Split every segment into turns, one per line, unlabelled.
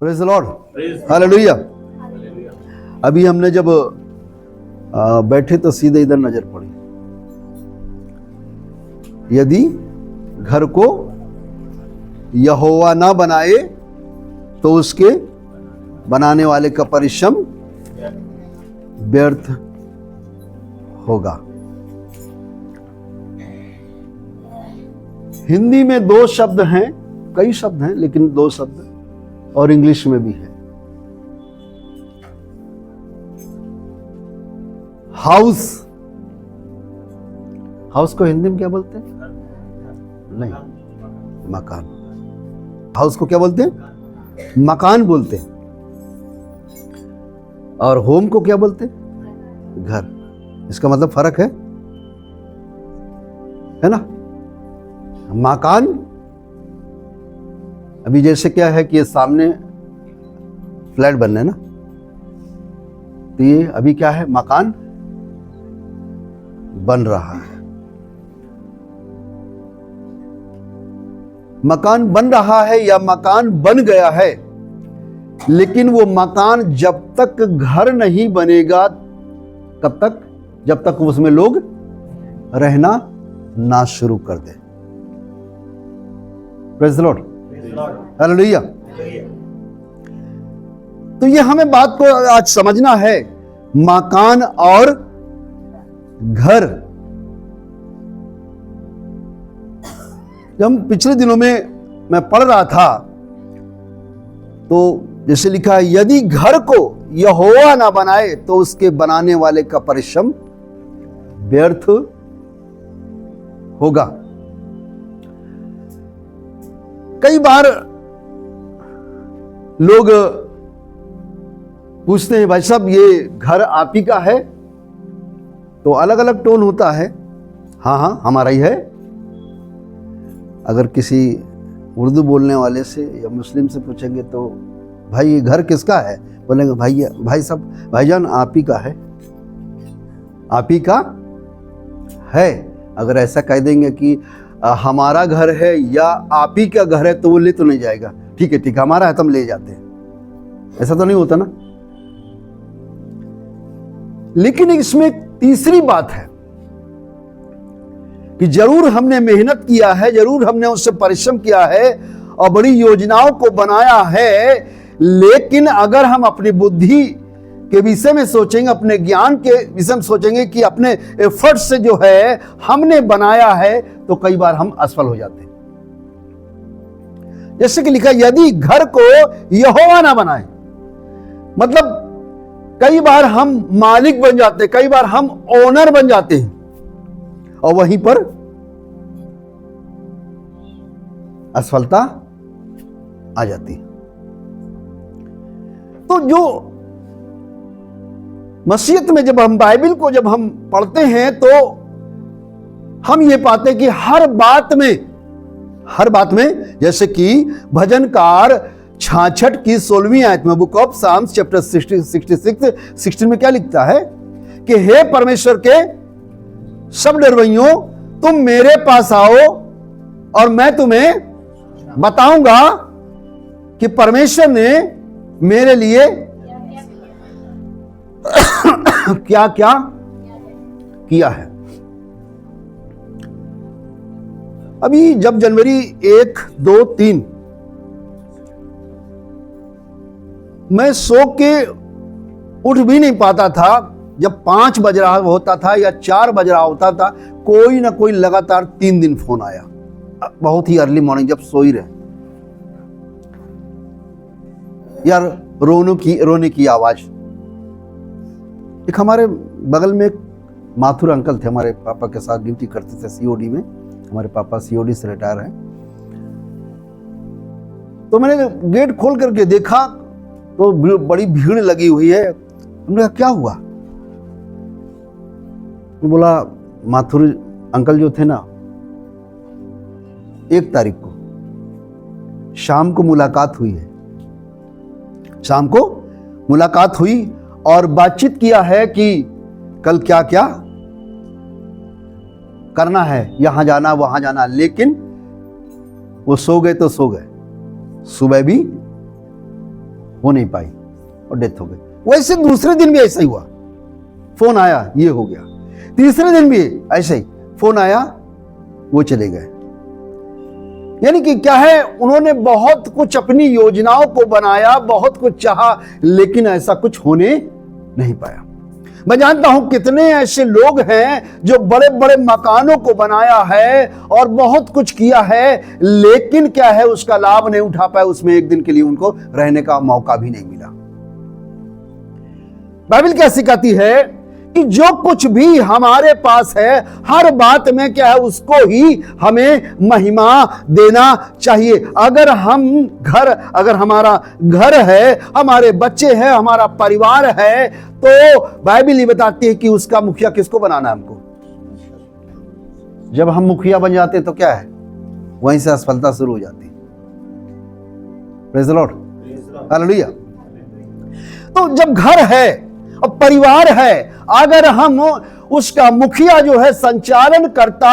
Praise the Lord, hallelujah. अभी हमने जब बैठे तो सीधे इधर नजर पड़ी, यदि घर को यहोवा ना बनाए तो उसके बनाने वाले का परिश्रम व्यर्थ होगा। हिंदी में दो शब्द हैं, कई शब्द हैं लेकिन दो शब्द, और इंग्लिश में भी है। हाउस, हाउस को हिंदी में क्या बोलते हैं? नहीं, मकान। हाउस को क्या बोलते हैं? मकान बोलते हैं। और होम को क्या बोलते हैं? घर। इसका मतलब फर्क है ना? मकान, अभी जैसे क्या है कि ये सामने फ्लैट बनना है ना, तो ये अभी क्या है? मकान बन रहा है। मकान बन रहा है या मकान बन गया है, लेकिन वो मकान जब तक घर नहीं बनेगा, कब तक? जब तक उसमें लोग रहना ना शुरू कर दे। Praise the Lord, hallelujah. तो ये हमें बात को आज समझना है, मकान और घर। जब पिछले दिनों में मैं पढ़ रहा था तो जैसे लिखा है, यदि घर को यहोवा ना बनाए तो उसके बनाने वाले का परिश्रम व्यर्थ होगा। कई बार लोग पूछते हैं, भाई साहब ये घर आप ही का है? तो अलग अलग टोन होता है। हाँ हाँ, हमारा ही है। अगर किसी उर्दू बोलने वाले से या मुस्लिम से पूछेंगे तो भाई ये घर किसका है? बोलेंगे भाई साहब, भाईजान आप ही का है, आप ही का है। अगर ऐसा कह देंगे कि हमारा घर है या आप ही का घर है, तो वो ले तो नहीं जाएगा। ठीक है हमारा है तो हम ले जाते हैं। ऐसा तो नहीं होता ना। लेकिन इसमें एक तीसरी बात है कि जरूर हमने मेहनत किया है, जरूर हमने उससे परिश्रम किया है और बड़ी योजनाओं को बनाया है, लेकिन अगर हम अपनी बुद्धि के विषय में सोचेंगे, अपने ज्ञान के विषय में सोचेंगे कि अपने एफर्ट से जो है हमने बनाया है, तो कई बार हम असफल हो जाते हैं। जैसे कि लिखा, यदि घर को यहोवा ना बनाए, मतलब कई बार हम मालिक बन जाते हैं, कई बार हम ओनर बन जाते हैं और वहीं पर असफलता आ जाती है। तो जो मसीहत में जब हम बाइबल को जब हम पढ़ते हैं तो हम ये पाते हैं कि हर बात में जैसे कि भजनकार 66 की 16वीं आयत में, बुक ऑफ साम्स चैप्टर 66 में क्या लिखता है कि हे परमेश्वर के सब डरवैयों, तुम मेरे पास आओ और मैं तुम्हें बताऊंगा कि परमेश्वर ने मेरे लिए क्या क्या किया है। अभी जब जनवरी 1, 2, 3 मैं सो के उठ भी नहीं पाता था। जब 5 बज रहा होता था या 4 बज रहा होता था, कोई ना कोई लगातार 3 दिन फोन आया, बहुत ही अर्ली मॉर्निंग, जब सो ही रहे यार, रोने की आवाज। एक हमारे बगल में एक माथुर अंकल थे, हमारे पापा के साथ ड्यूटी करते थे सीओडी में। हमारे पापा सीओडी से रिटायर हैं। तो मैंने गेट खोल करके देखा तो बड़ी भीड़ लगी हुई है। हमने कहा क्या हुआ? बोला माथुर अंकल जो थे ना, 1 तारीख को शाम को मुलाकात हुई है, शाम को मुलाकात हुई और बातचीत किया है कि कल क्या क्या करना है, यहां जाना वहां जाना। लेकिन वो सो गए तो सो गए, सुबह भी हो नहीं पाई और डेथ हो गई। वैसे दूसरे दिन भी ऐसा ही हुआ, फोन आया ये हो गया। तीसरे दिन भी ऐसे ही फोन आया वो चले गए। यानी कि क्या है, उन्होंने बहुत कुछ अपनी योजनाओं को बनाया, बहुत कुछ चाहा, लेकिन ऐसा कुछ होने नहीं पाया। मैं जानता हूं कितने ऐसे लोग हैं जो बड़े बड़े मकानों को बनाया है और बहुत कुछ किया है, लेकिन क्या है, उसका लाभ नहीं उठा पाए, उसमें एक दिन के लिए उनको रहने का मौका भी नहीं मिला। बाइबल क्या सिखाती है कि जो कुछ भी हमारे पास है, हर बात में क्या है, उसको ही हमें महिमा देना चाहिए। अगर हमारा घर है, हमारे बच्चे हैं, हमारा परिवार है, तो बाइबल ये बताती है कि उसका मुखिया किसको बनाना है हमको। जब हम मुखिया बन जाते तो क्या है, वहीं से असफलता शुरू हो जाती है। Praise the Lord, hallelujah. तो जब घर है और परिवार है, अगर हम उसका मुखिया जो है, संचालन करता,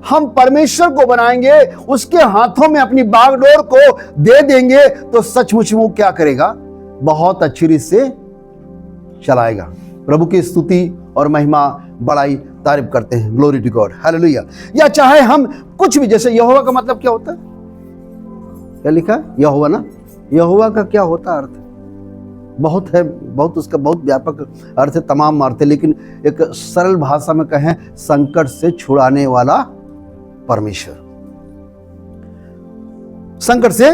हम परमेश्वर को बनाएंगे, उसके हाथों में अपनी बागडोर को दे देंगे, तो सचमुच वो क्या करेगा, बहुत अच्छी रीत से चलाएगा। प्रभु की स्तुति और महिमा बड़ाई तारीफ करते हैं, ग्लोरी टू गॉड, हालेलुया। या चाहे हम कुछ भी, जैसे यहोवा का मतलब क्या होता है, क्या लिखा है, यहोवा ना, यहोवा का क्या होता अर्थ, बहुत है, बहुत उसका बहुत व्यापक अर्थ है, तमाम अर्थ है, लेकिन एक सरल भाषा में कहें, संकट से छुड़ाने वाला परमेश्वर, संकट से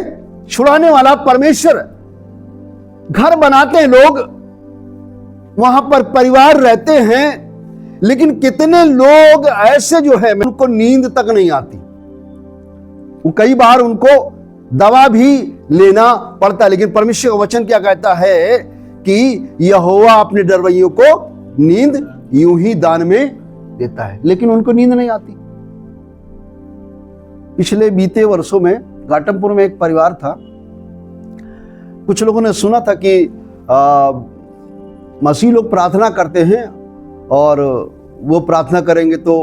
छुड़ाने वाला परमेश्वर। घर बनाते हैं लोग, वहां पर परिवार रहते हैं, लेकिन कितने लोग ऐसे जो है, उनको नींद तक नहीं आती, वो कई बार उनको दवा भी लेना पड़ता है। लेकिन परमेश्वर का वचन क्या कहता है कि यहोवा अपने डरवैयों को नींद यूं ही दान में देता है, लेकिन उनको नींद नहीं आती। पिछले बीते वर्षों में घाटमपुर में एक परिवार था, कुछ लोगों ने सुना था कि मसीह लोग प्रार्थना करते हैं और वो प्रार्थना करेंगे तो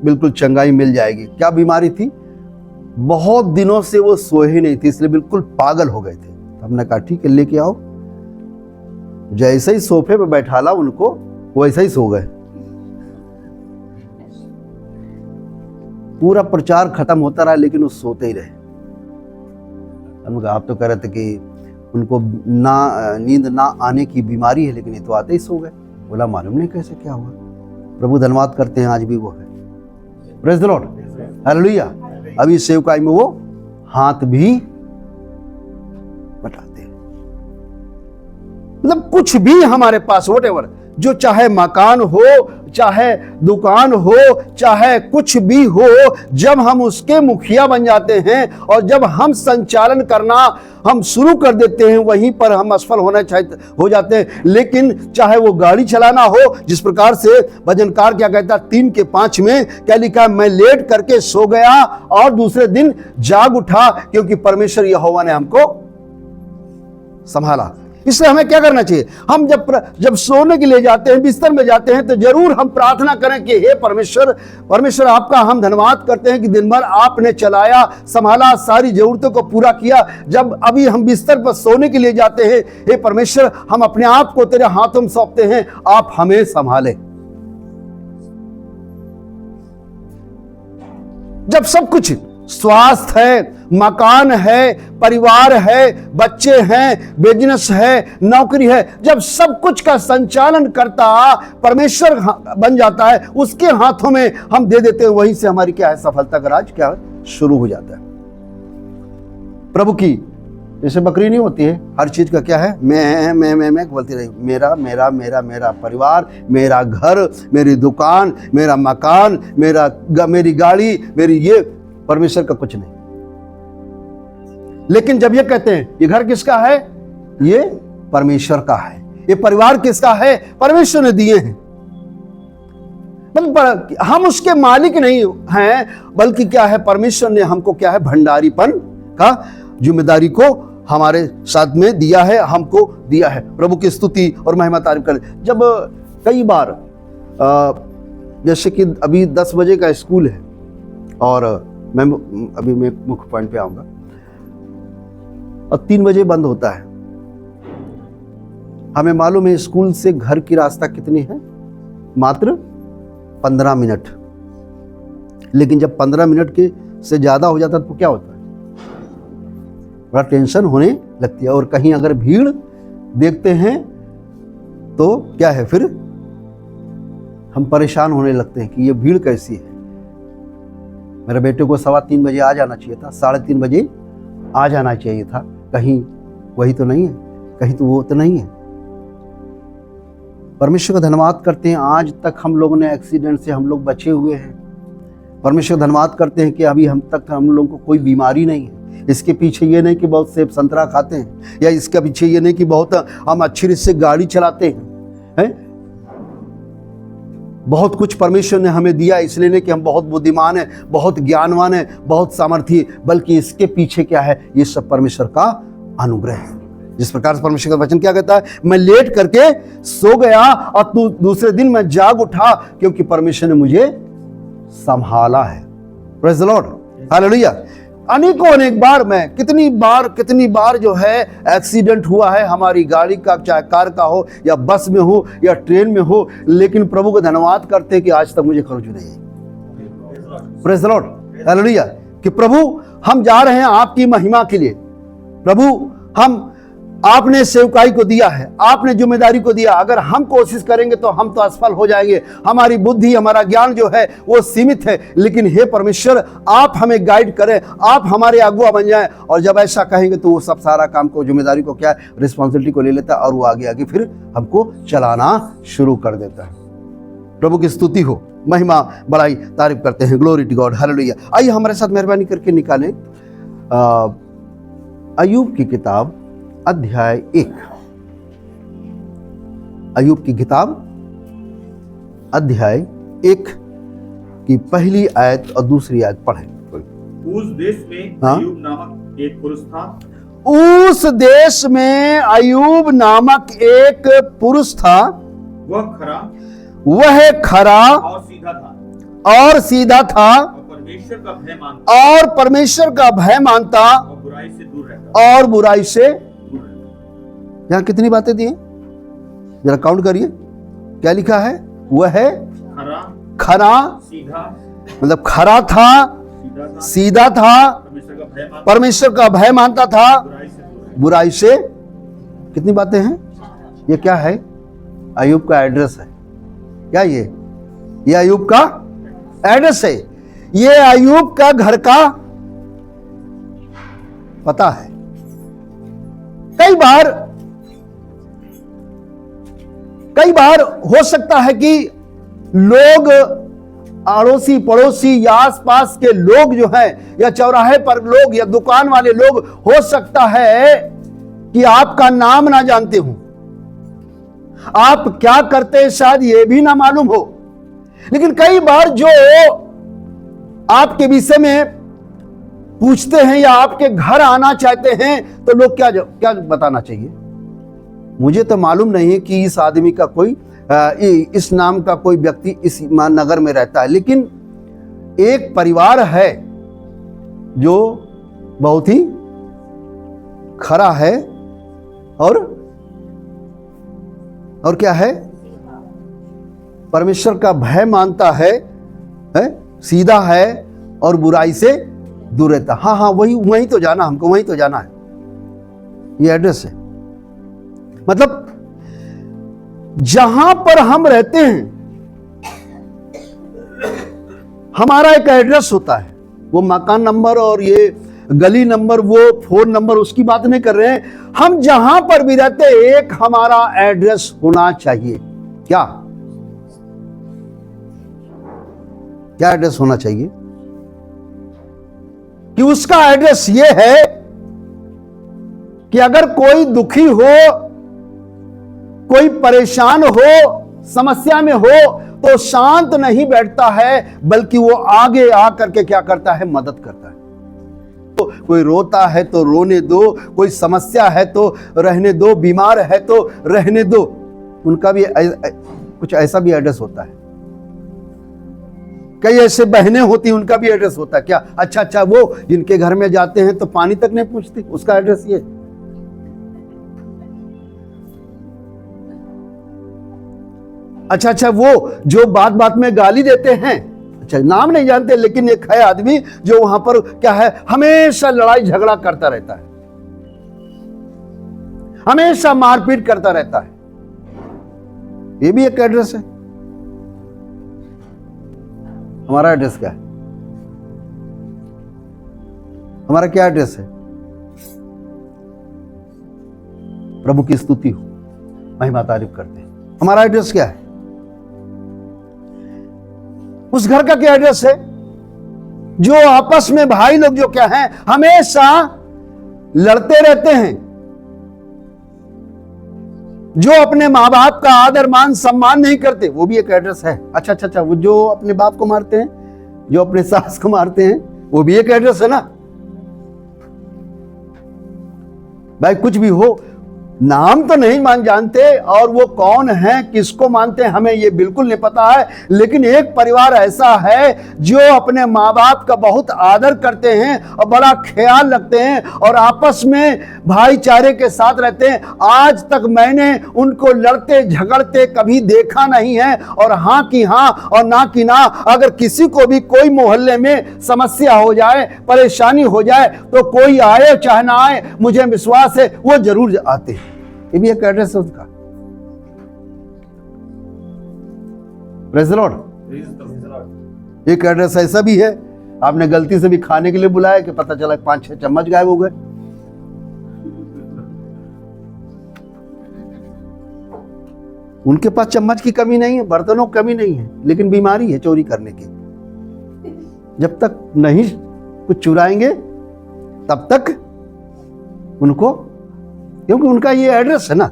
बिल्कुल चंगाई मिल जाएगी। क्या बीमारी थी, बहुत दिनों से वो सोए ही नहीं थे, इसलिए बिल्कुल पागल हो गए थे। हमने कहा ठीक है, लेके आओ। जैसे ही सोफे पे बैठाला उनको, वैसे ही सो गए। पूरा प्रचार खत्म होता रहा, लेकिन वो सोते ही रहे। हमने कहा, आप तो कह रहे थे कि उनको नींद ना आने की बीमारी है, लेकिन ये तो आते ही सो गए। बोला मालूम नहीं कैसे क्या हुआ। प्रभु धन्यवाद करते हैं, आज भी वो है। Praise the Lord, hallelujah. अभी सेवकाई में वो हाथ भी बटाते हैं। मतलब कुछ भी हमारे पास, व्हाटएवर, जो चाहे मकान हो, चाहे दुकान हो, चाहे कुछ भी हो, जब हम उसके मुखिया बन जाते हैं और जब हम संचालन करना हम शुरू कर देते हैं, वहीं पर हम असफल हो जाते हैं। लेकिन चाहे वो गाड़ी चलाना हो, जिस प्रकार से भजनकार क्या कहता, 3 के 5 में क्या लिखा, मैं लेट करके सो गया और दूसरे दिन जाग उठा, क्योंकि परमेश्वर यहोवा ने हमको संभाला। इसलिए हमें क्या करना चाहिए, हम जब सोने के लिए जाते हैं, बिस्तर में जाते हैं, तो जरूर हम प्रार्थना करें कि हे परमेश्वर आपका हम धन्यवाद करते हैं कि दिन भर आपने चलाया, संभाला, सारी जरूरतों को पूरा किया। जब अभी हम बिस्तर पर सोने के लिए जाते हैं, हे परमेश्वर हम अपने आप को तेरे हाथों में सौंपते हैं, आप हमें संभाले। जब सब कुछ, स्वास्थ्य है, मकान है, परिवार है, बच्चे हैं, बिजनेस है, नौकरी है, जब सब कुछ का संचालन करता परमेश्वर बन जाता है, उसके हाथों में हम दे देते हैं, वहीं से हमारी क्या है, सफलता का राज क्या है, शुरू हो जाता है। प्रभु की जैसे बकरी नहीं होती है, हर चीज का क्या है, मैं बोलती रही, मेरा मेरा मेरा मेरा परिवार, मेरा घर, मेरी दुकान, मेरा मकान, मेरी गाड़ी, मेरी ये, परमेश्वर का कुछ नहीं। लेकिन जब ये कहते हैं ये घर किसका है, ये परमेश्वर का है, ये परिवार किसका है, परमेश्वर ने दिए हैं। मतलब हम उसके मालिक नहीं हैं, बल्कि क्या है, परमेश्वर ने हमको क्या है, भंडारीपन का जिम्मेदारी को हमारे साथ में दिया है, हमको दिया है। प्रभु की स्तुति और महिमा तारीफ करें। जब कई बार जैसे कि अभी 10 बजे का स्कूल है और मैं मुख्य पॉइंट पे आऊंगा, और 3 बजे बंद होता है, हमें मालूम है स्कूल से घर की रास्ता कितनी है, मात्र 15 मिनट। लेकिन जब 15 मिनट के से ज्यादा हो जाता है तो क्या होता है, बड़ा टेंशन होने लगती है। और कहीं अगर भीड़ देखते हैं तो क्या है, फिर हम परेशान होने लगते हैं कि ये भीड़ कैसी है। मेरे बेटे को 3:15 बजे आ जाना चाहिए था, 3:30 बजे आ जाना चाहिए था। कहीं वही तो नहीं है, कहीं तो वो तो नहीं है। परमेश्वर का धन्यवाद करते हैं, आज तक हम लोगों ने एक्सीडेंट से हम लोग बचे हुए हैं। परमेश्वर का धन्यवाद करते हैं कि अभी हम लोगों को कोई बीमारी नहीं है। इसके पीछे ये नहीं कि बहुत सेब संतरा खाते हैं, या इसके पीछे ये नहीं कि बहुत हम अच्छी रीत से गाड़ी चलाते हैं। बहुत कुछ परमेश्वर ने हमें दिया, इसलिए नहीं कि हम बहुत बुद्धिमान हैं, बहुत ज्ञानवान हैं, बहुत सामर्थी, बल्कि इसके पीछे क्या है, ये सब परमेश्वर का अनुग्रह है। जिस प्रकार से परमेश्वर का वचन क्या कहता है, मैं लेट करके सो गया और दूसरे दिन मैं जाग उठा, क्योंकि परमेश्वर ने मुझे संभाला है। Praise the Lord, hallelujah. अनेक बार मैं कितनी बार जो है एक्सीडेंट हुआ है हमारी गाड़ी का, चाहे कार का हो या बस में हो या ट्रेन में हो, लेकिन प्रभु का धन्यवाद करते हैं कि आज तक मुझे खरोच नहीं है। Praise the Lord, hallelujah. कि प्रभु हम जा रहे हैं आपकी महिमा के लिए। प्रभु आपने सेवकाई को दिया है, आपने जिम्मेदारी को दिया। अगर हम कोशिश करेंगे तो हम तो असफल हो जाएंगे। हमारी बुद्धि, हमारा ज्ञान जो है वो सीमित है, लेकिन हे परमेश्वर आप हमें गाइड करें, आप हमारे अगुआ बन जाएं। और जब ऐसा कहेंगे तो वो सब सारा काम को, जिम्मेदारी को, क्या रिस्पॉन्सिबिलिटी को ले लेता है और वो आगे फिर हमको चलाना शुरू कर देता है। प्रभु की स्तुति हो, महिमा बड़ाई तारीफ करते हैं। Glory to God, hallelujah. आइए हमारे साथ मेहरबानी करके निकालें अय्यूब की किताब अध्याय 1। अय्यूब की किताब अध्याय 1 की पहली आयत और दूसरी आयत पढ़ें।
उस देश में अय्यूब नामक एक पुरुष था।
उस देश में अय्यूब नामक एक पुरुष था। वह खरा और सीधा था और परमेश्वर का भय मानता और बुराई से। यहां कितनी बातें दी हैं, जरा काउंट करिए। क्या लिखा है, वह है खरा, मतलब खरा था, सीधा था, परमेश्वर का भय मानता था, बुराई से। कितनी बातें हैं। ये क्या है, अय्यूब का एड्रेस है। क्या ये अय्यूब का एड्रेस है। ये अय्यूब का घर का पता है। कई बार हो सकता है कि लोग, अड़ोसी पड़ोसी या आसपास के लोग जो हैं, या चौराहे पर लोग या दुकान वाले लोग, हो सकता है कि आपका नाम ना जानते हो, आप क्या करते हैं शायद ये भी ना मालूम हो। लेकिन कई बार जो आपके विषय में पूछते हैं या आपके घर आना चाहते हैं, तो लोग क्या बताना चाहिए, मुझे तो मालूम नहीं है कि इस आदमी का कोई, इस नाम का कोई व्यक्ति इस नगर में रहता है। लेकिन एक परिवार है जो बहुत ही खरा है और क्या है, परमेश्वर का भय मानता है, सीधा है और बुराई से दूर रहता। हाँ, वही तो जाना, हमको वही तो जाना है। ये एड्रेस है। मतलब जहां पर हम रहते हैं हमारा एक एड्रेस होता है। वो मकान नंबर और ये गली नंबर, वो फोन नंबर, उसकी बात नहीं कर रहे हैं। हम जहां पर भी रहते हैं एक हमारा एड्रेस होना चाहिए। क्या एड्रेस होना चाहिए? कि उसका एड्रेस ये है कि अगर कोई दुखी हो, कोई परेशान हो, समस्या में हो, तो शांत नहीं बैठता है, बल्कि वो आगे आकर के क्या करता है, मदद करता है। तो कोई रोता है तो रोने दो, कोई समस्या है तो रहने दो, बीमार है तो रहने दो। उनका भी कुछ ऐसा भी एड्रेस होता है। कई ऐसे बहनें होती, उनका भी एड्रेस होता है। क्या? अच्छा, वो जिनके घर में जाते हैं तो पानी तक नहीं पूछती, उसका एड्रेस ये। अच्छा, वो जो बात बात में गाली देते हैं, अच्छा नाम नहीं जानते, लेकिन एक है आदमी जो वहां पर क्या है, हमेशा लड़ाई झगड़ा करता रहता है, हमेशा मारपीट करता रहता है। ये भी एक एड्रेस है। हमारा एड्रेस क्या है? हमारा क्या एड्रेस है? प्रभु की स्तुति हो, महिमा तारीफ करते हैं। हमारा एड्रेस क्या है? उस घर का क्या एड्रेस है जो आपस में भाई लोग जो क्या है, हमेशा लड़ते रहते हैं, जो अपने माँ बाप का आदर मान सम्मान नहीं करते, वो भी एक एड्रेस है। अच्छा, वो जो अपने बाप को मारते हैं, जो अपने सास को मारते हैं, वो भी एक एड्रेस है ना भाई। कुछ भी हो, नाम तो नहीं मान जानते, और वो कौन है, किसको मानते हैं, हमें ये बिल्कुल नहीं पता है। लेकिन एक परिवार ऐसा है जो अपने माँ बाप का बहुत आदर करते हैं और बड़ा ख्याल रखते हैं और आपस में भाईचारे के साथ रहते हैं। आज तक मैंने उनको लड़ते झगड़ते कभी देखा नहीं है, और हाँ की हाँ और ना की ना। अगर किसी को भी कोई मोहल्ले में समस्या हो जाए, परेशानी हो जाए, तो कोई आए चाहे ना आए, मुझे विश्वास है वो जरूर आते हैं। ये भी एक एड्रेस है उसका। Praise the Lord. एक एड्रेस ऐसा भी है, आपने गलती से भी खाने के लिए बुलाया कि पता चला 5-6 चम्मच गायब हो गए। उनके पास चम्मच की कमी नहीं है, बर्तनों की कमी नहीं है, लेकिन बीमारी है चोरी करने की। जब तक नहीं कुछ चुराएंगे तब तक उनको, क्योंकि उनका ये एड्रेस है ना।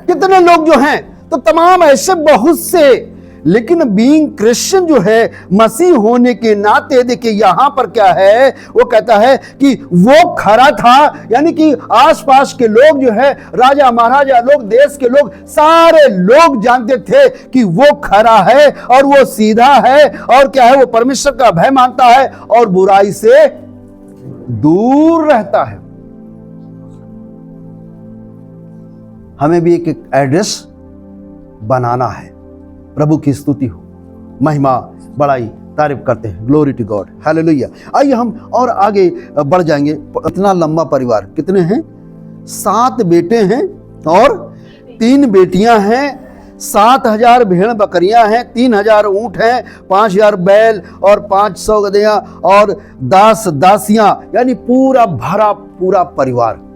कितने लोग जो हैं, तो तमाम ऐसे बहुत से, लेकिन बीइंग क्रिश्चियन जो है, मसीह होने के नाते, देखिए यहां पर क्या है, वो कहता है कि वो खरा था, यानी कि आसपास के लोग जो है, राजा महाराजा लोग, देश के लोग, सारे लोग जानते थे कि वो खरा है और वो सीधा है, और क्या है, वो परमेश्वर का भय मानता है और बुराई से दूर रहता है। हमें भी एक एड्रेस बनाना है। प्रभु की स्तुति हो, महिमा बड़ाई तारीफ करते हैं। Glory to God, hallelujah. आइए हम और आगे बढ़ जाएंगे। इतना लंबा परिवार, कितने हैं? 7 बेटे हैं और 3 बेटियां हैं। 7,000 भेड़ बकरियां हैं, 3,000 ऊंट हैं, 5,000 बैल और 500 गधेयां और दास दासियां, यानी पूरा भरा पूरा परिवार।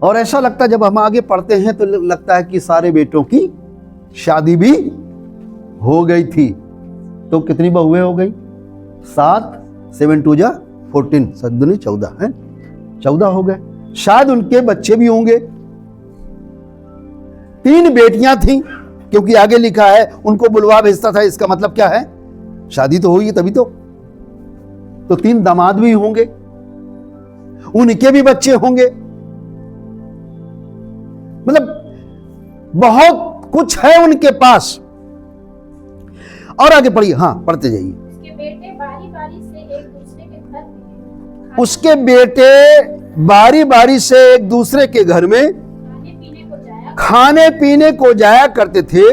और ऐसा लगता है जब हम आगे पढ़ते हैं तो लगता है कि सारे बेटों की शादी भी हो गई थी। तो कितनी बहुएं हो गई? 7, 7 2 जा 14, 7 दूनी 14 है, 14 हो गए। शायद उनके बच्चे भी होंगे। 3 बेटियां थीं, क्योंकि आगे लिखा है उनको बुलवा भेजता था। इसका मतलब क्या है? शादी तो हुई तभी तो 3 दामाद भी होंगे, उनके भी बच्चे होंगे। मतलब बहुत कुछ है उनके पास। और आगे पढ़िए, हाँ पढ़ते जाइए।
उसके बेटे बारी बारी से एक दूसरे के घर में
उसके बेटे बारी बारी से एक दूसरे के घर में खाने पीने को जाया करते थे,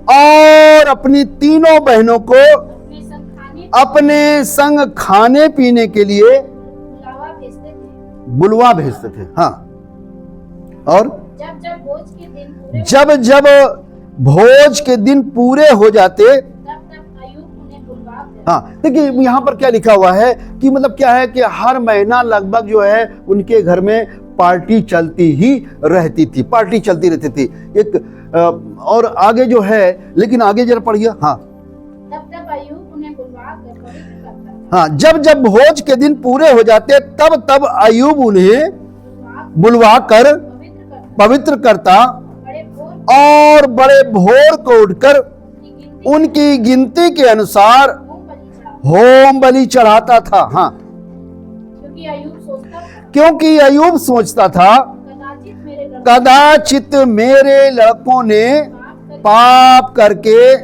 और अपनी तीनों बहनों को अपने संग खाने पीने के लिए बुलवा भेजते थे। हाँ, और जब जब भोज के दिन पूरे हो जाते, हाँ देखिए यहाँ पर क्या लिखा हुआ है कि मतलब क्या है कि हर महीना लगभग जो है उनके घर में पार्टी चलती ही रहती थी, पार्टी चलती रहती थी। एक और आगे जो है, लेकिन आगे जरा पढ़िए। हाँ,
तब अय्यूब उन्हें बुलवा कर पवित्र करता।
हाँ, जब जब भोज के दिन पूरे हो जाते तब तब अय्यूब उन्हें बुलवा कर पवित्र करता, और बड़े भोर को उठकर उनकी गिनती के अनुसार होम बलि चढ़ाता था। हाँ, क्योंकि अय्यूब सोचता था कदाचित मेरे लड़कों ने पाप करके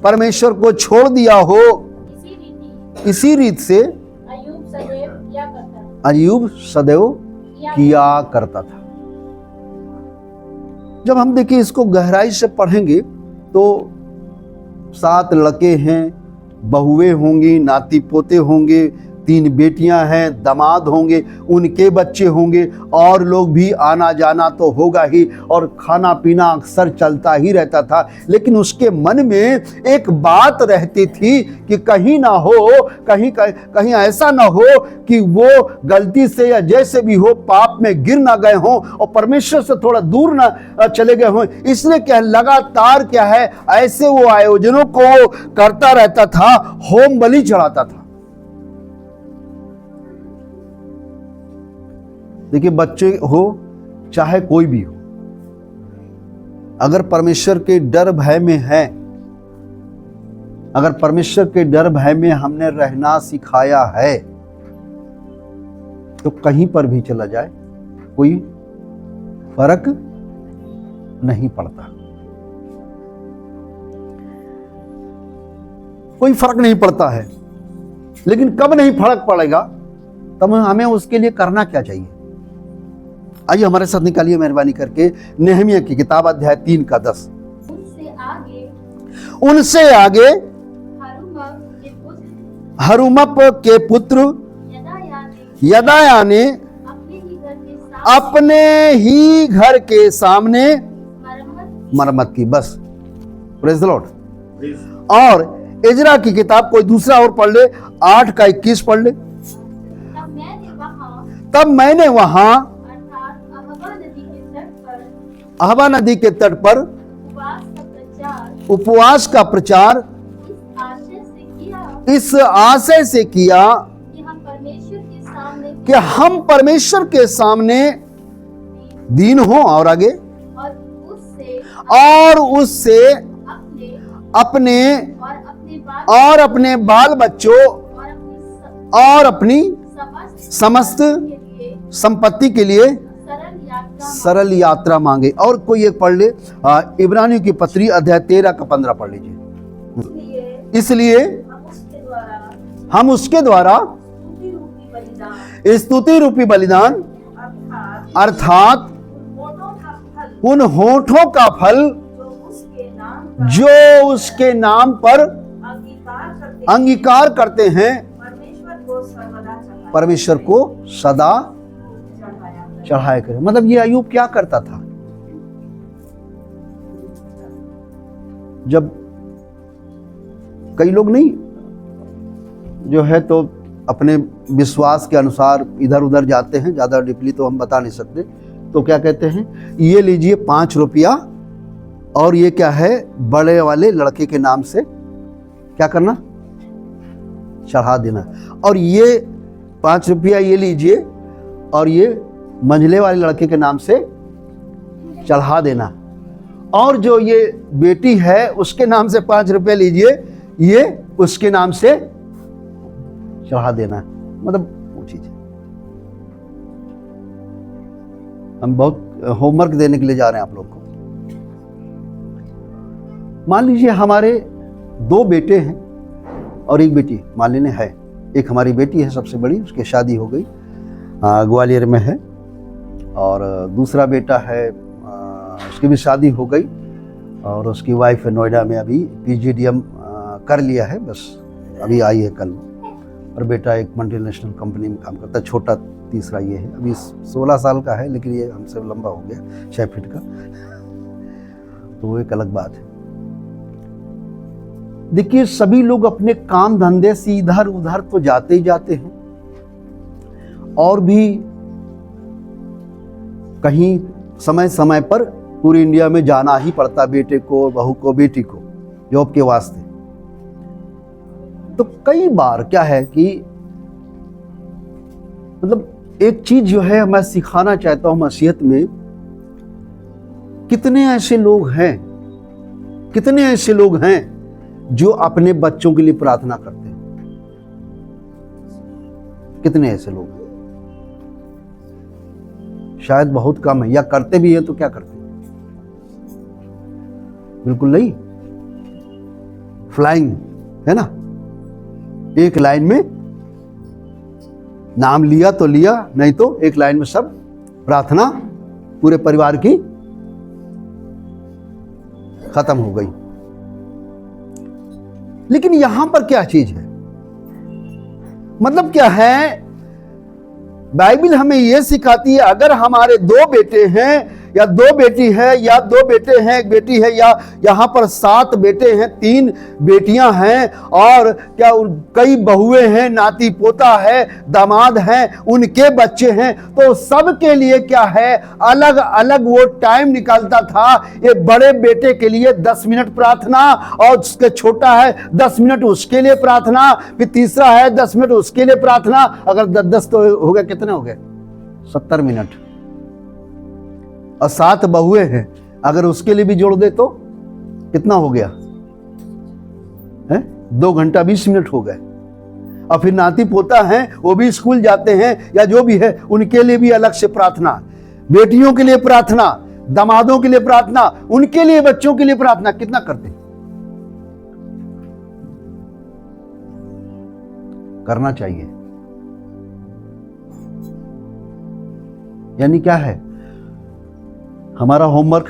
परमेश्वर को छोड़ दिया हो। इसी रीत से अय्यूब सदैव किया करता था। जब हम देखिए इसको गहराई से पढ़ेंगे तो 7 लड़के हैं, बहुएं होंगी, नाती पोते होंगे, 3 बेटियां हैं, दामाद होंगे, उनके बच्चे होंगे, और लोग भी आना जाना तो होगा ही, और खाना पीना अक्सर चलता ही रहता था। लेकिन उसके मन में एक बात रहती थी कि कहीं ना हो, कहीं ऐसा ना हो कि वो गलती से या जैसे भी हो पाप में गिर ना गए हों और परमेश्वर से थोड़ा दूर ना चले गए हों। इसलिए क्या लगातार क्या है, ऐसे वो आयोजनों को करता रहता था, होम बलि चढ़ाता था। देखिए बच्चे हो चाहे कोई भी हो, अगर परमेश्वर के डर भय में है, अगर परमेश्वर के डर भय में हमने रहना सिखाया है, तो कहीं पर भी चला जाए कोई फर्क नहीं पड़ता, कोई फर्क नहीं पड़ता है। लेकिन कब नहीं फर्क पड़ेगा, तब हमें उसके लिए करना क्या चाहिए। आइए हमारे साथ निकालिए मेहरबानी करके नेहमिया की किताब अध्याय 3 का 10। उनसे आगे हरुमप के पुत्र यदाया ने अपने ही घर के सामने मरम्मत की। बस, प्रेज़ द लॉर्ड। और इजरा की किताब कोई दूसरा और पढ़ ले, 8 का 21 पढ़ ले। तब मैंने वहां अहवा नदी के तट पर उपवास का प्रचार इस आशय से किया कि हम परमेश्वर के सामने दीन हो, और आगे और उससे अपने और अपने बाल बच्चों और अपनी समस्त संपत्ति के लिए सरल यात्रा मांगे। और कोई एक पढ़ ले, इब्रानियों की पत्री अध्याय 13 का 15 पढ़ लीजिए। इसलिए हम उसके द्वारा स्तुति रूपी बलिदान अर्थात उन होठों का फल जो उसके नाम पर अंगीकार करते हैं, परमेश्वर को सदा चढ़ाया करें। मतलब ये अय्यूब क्या करता था, जब कई लोग नहीं जो है तो अपने विश्वास के अनुसार इधर उधर जाते हैं, ज़्यादा डीपली तो हम बता नहीं सकते, तो क्या कहते हैं, ये लीजिए 5 रुपया और ये क्या है बड़े वाले लड़के के नाम से क्या करना, चढ़ा देना। और ये 5 रुपया ये लीजिए और ये मंझले वाले लड़के के नाम से चढ़ा देना। और जो ये बेटी है उसके नाम से 5 रुपये लीजिए, ये उसके नाम से चढ़ा देना। मतलब वो चीज है। हम बहुत होमवर्क देने के लिए जा रहे हैं आप लोग को। मान लीजिए हमारे 2 बेटे हैं और एक बेटी मान लेने है। एक हमारी बेटी है सबसे बड़ी, उसकी शादी हो गई, ग्वालियर में है, और दूसरा बेटा है उसकी भी शादी हो गई और उसकी वाइफ है नोएडा में, अभी PGDM कर लिया है, बस अभी आई है कल। और बेटा एक मल्टीनेशनल कंपनी में काम करता है, छोटा तीसरा ये है, अभी 16 साल का है, लेकिन ये हमसे लंबा हो गया 6 फीट का, तो वो एक अलग बात है। देखिए सभी लोग अपने काम धंधे से इधर उधर तो जाते ही जाते हैं, और भी कहीं समय समय पर पूरी इंडिया में जाना ही पड़ता, बेटे को, बहू को, बेटी को जॉब के वास्ते। तो कई बार क्या है कि मतलब एक चीज जो है मैं सिखाना चाहता हूं मसीहत में, कितने ऐसे लोग हैं जो अपने बच्चों के लिए प्रार्थना करते हैं। कितने ऐसे लोग हैं, शायद बहुत कम है, या करते भी हैं तो क्या करते हैं, बिल्कुल नहीं, फ्लाइंग है ना, एक लाइन में नाम लिया तो लिया, नहीं तो एक लाइन में सब प्रार्थना पूरे परिवार की खत्म हो गई। लेकिन यहां पर क्या चीज है, मतलब क्या है, बाइबल हमें यह सिखाती है अगर हमारे 2 बेटे हैं या 2 बेटी है या 2 बेटे हैं 1 बेटी है, या यहां पर 7 बेटे हैं 3 बेटियां हैं, और क्या कई बहुएं हैं, नाती पोता है, दामाद हैं, उनके बच्चे हैं, तो सबके लिए क्या है अलग अलग वो टाइम निकालता था। ये बड़े बेटे के लिए 10 मिनट प्रार्थना, और उसके छोटा है 10 मिनट उसके लिए प्रार्थना, फिर तीसरा है 10 मिनट उसके लिए प्रार्थना। अगर 10 तो हो गए, कितने हो गए, 70 मिनट। और 7 बहुएं हैं, अगर उसके लिए भी जोड़ दे तो कितना हो गया है, 2 घंटा 20 मिनट हो गए। और फिर नाती पोता हैं, वो भी स्कूल जाते हैं या जो भी है, उनके लिए भी अलग से प्रार्थना, बेटियों के लिए प्रार्थना, दामादों के लिए प्रार्थना, उनके लिए बच्चों के लिए प्रार्थना। कितना करते, करना चाहिए। यानी क्या है, हमारा होमवर्क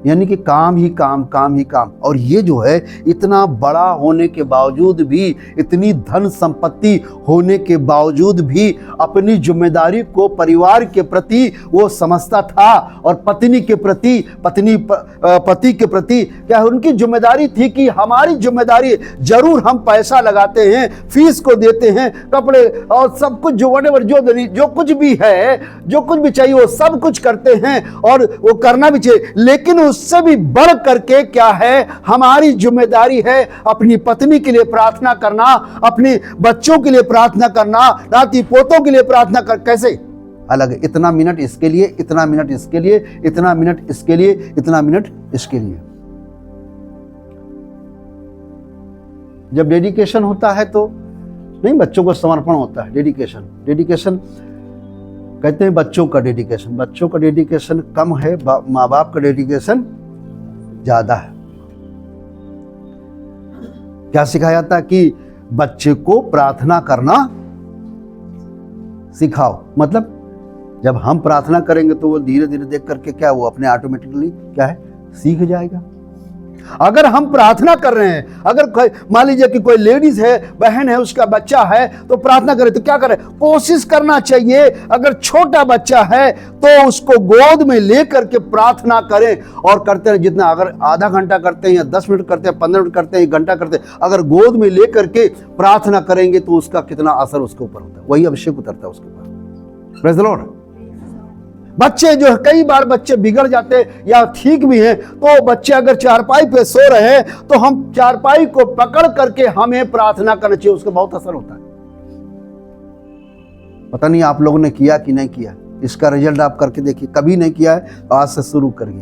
यानी कि काम ही काम, काम ही काम। और ये जो है इतना बड़ा होने के बावजूद भी, इतनी धन संपत्ति होने के बावजूद भी अपनी जिम्मेदारी को परिवार के प्रति वो समझता था, और पत्नी के प्रति, पति के प्रति क्या उनकी जिम्मेदारी थी कि हमारी जिम्मेदारी, जरूर हम पैसा लगाते हैं, फीस को देते हैं, कपड़े और सब कुछ, जो वटेवर जो कुछ भी है, जो कुछ भी चाहिए वो सब कुछ करते हैं, और वो करना भी चाहिए। लेकिन उससे भी बढ़ करके क्या है, हमारी जिम्मेदारी है अपनी पत्नी के लिए प्रार्थना करना, अपने बच्चों के लिए प्रार्थना करना, नाती पोतों के लिए प्रार्थना कर। कैसे अलग, इतना मिनट इसके लिए, इतना मिनट इसके लिए, इतना मिनट इसके लिए, इतना मिनट इसके लिए। जब डेडिकेशन होता है तो नहीं, बच्चों को समर्पण होता है। डेडिकेशन कहते हैं बच्चों का डेडिकेशन कम है, माँ बाप का डेडिकेशन ज्यादा है। क्या सिखाया जाता है कि बच्चे को प्रार्थना करना सिखाओ। मतलब जब हम प्रार्थना करेंगे तो वो धीरे धीरे देख करके क्या, वो अपने ऑटोमेटिकली क्या है, सीख जाएगा। अगर हम प्रार्थना कर रहे हैं, अगर मान लीजिए कि कोई लेडीज है, बहन है, उसका बच्चा है, तो प्रार्थना करे तो क्या करे, कोशिश करना चाहिए अगर छोटा बच्चा है तो उसको गोद में लेकर के प्रार्थना करें, और करते रहे। जितना अगर आधा घंटा करते हैं या 10 मिनट करते हैं, 15 मिनट करते हैं, 1 घंटा करते हैं, अगर गोद में लेकर के प्रार्थना करेंगे तो उसका कितना असर उसके ऊपर होता है, वही अभिषेक उतरता है उसके ऊपर। Praise the Lord. बच्चे जो है, कई बार बच्चे बिगड़ जाते हैं या ठीक भी हैं, तो बच्चे अगर चारपाई पे सो रहे हैं तो हम चारपाई को पकड़ करके हमें प्रार्थना करना चाहिए, उसका बहुत असर होता है। पता नहीं आप लोगों ने किया कि नहीं किया, इसका रिजल्ट आप करके देखिए। कभी नहीं किया है तो आज से शुरू करिए,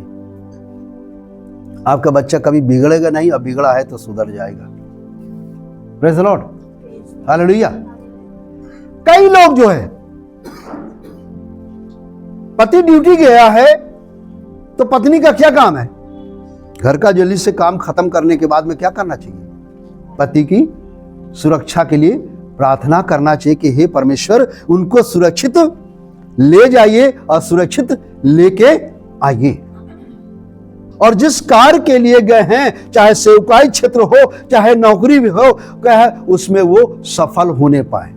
आपका बच्चा कभी बिगड़ेगा नहीं, और बिगड़ा है तो सुधर जाएगा। Praise the Lord, hallelujah. कई लोग जो है, पति ड्यूटी गया है तो पत्नी का क्या काम है, घर का जल्दी से काम खत्म करने के बाद में क्या करना चाहिए, पति की सुरक्षा के लिए प्रार्थना करना चाहिए कि हे परमेश्वर उनको सुरक्षित ले जाइए और सुरक्षित लेके आइए। और जिस कार्य के लिए गए हैं, चाहे सेवकाई क्षेत्र हो, चाहे नौकरी भी हो, क्या उसमें वो सफल होने पाए।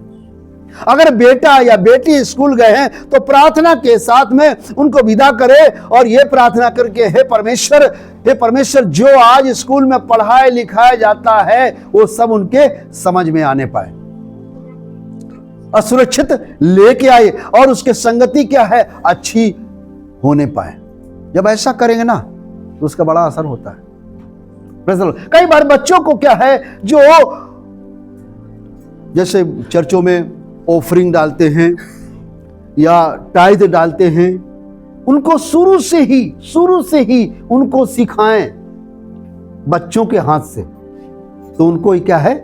अगर बेटा या बेटी स्कूल गए हैं तो प्रार्थना के साथ में उनको विदा करें, और ये प्रार्थना करके हे परमेश्वर जो आज स्कूल में पढ़ाया लिखाया जाता है वो सब उनके समझ में आने पाए, असुरक्षित लेके आए, और उसके संगति क्या है, अच्छी होने पाए। जब ऐसा करेंगे ना तो उसका बड़ा असर होता है। कई बार बच्चों को क्या है, जो जैसे चर्चों में ऑफरिंग डालते हैं या टाइद डालते हैं, उनको शुरू से ही उनको सिखाएं बच्चों के हाथ से, तो उनको क्या है।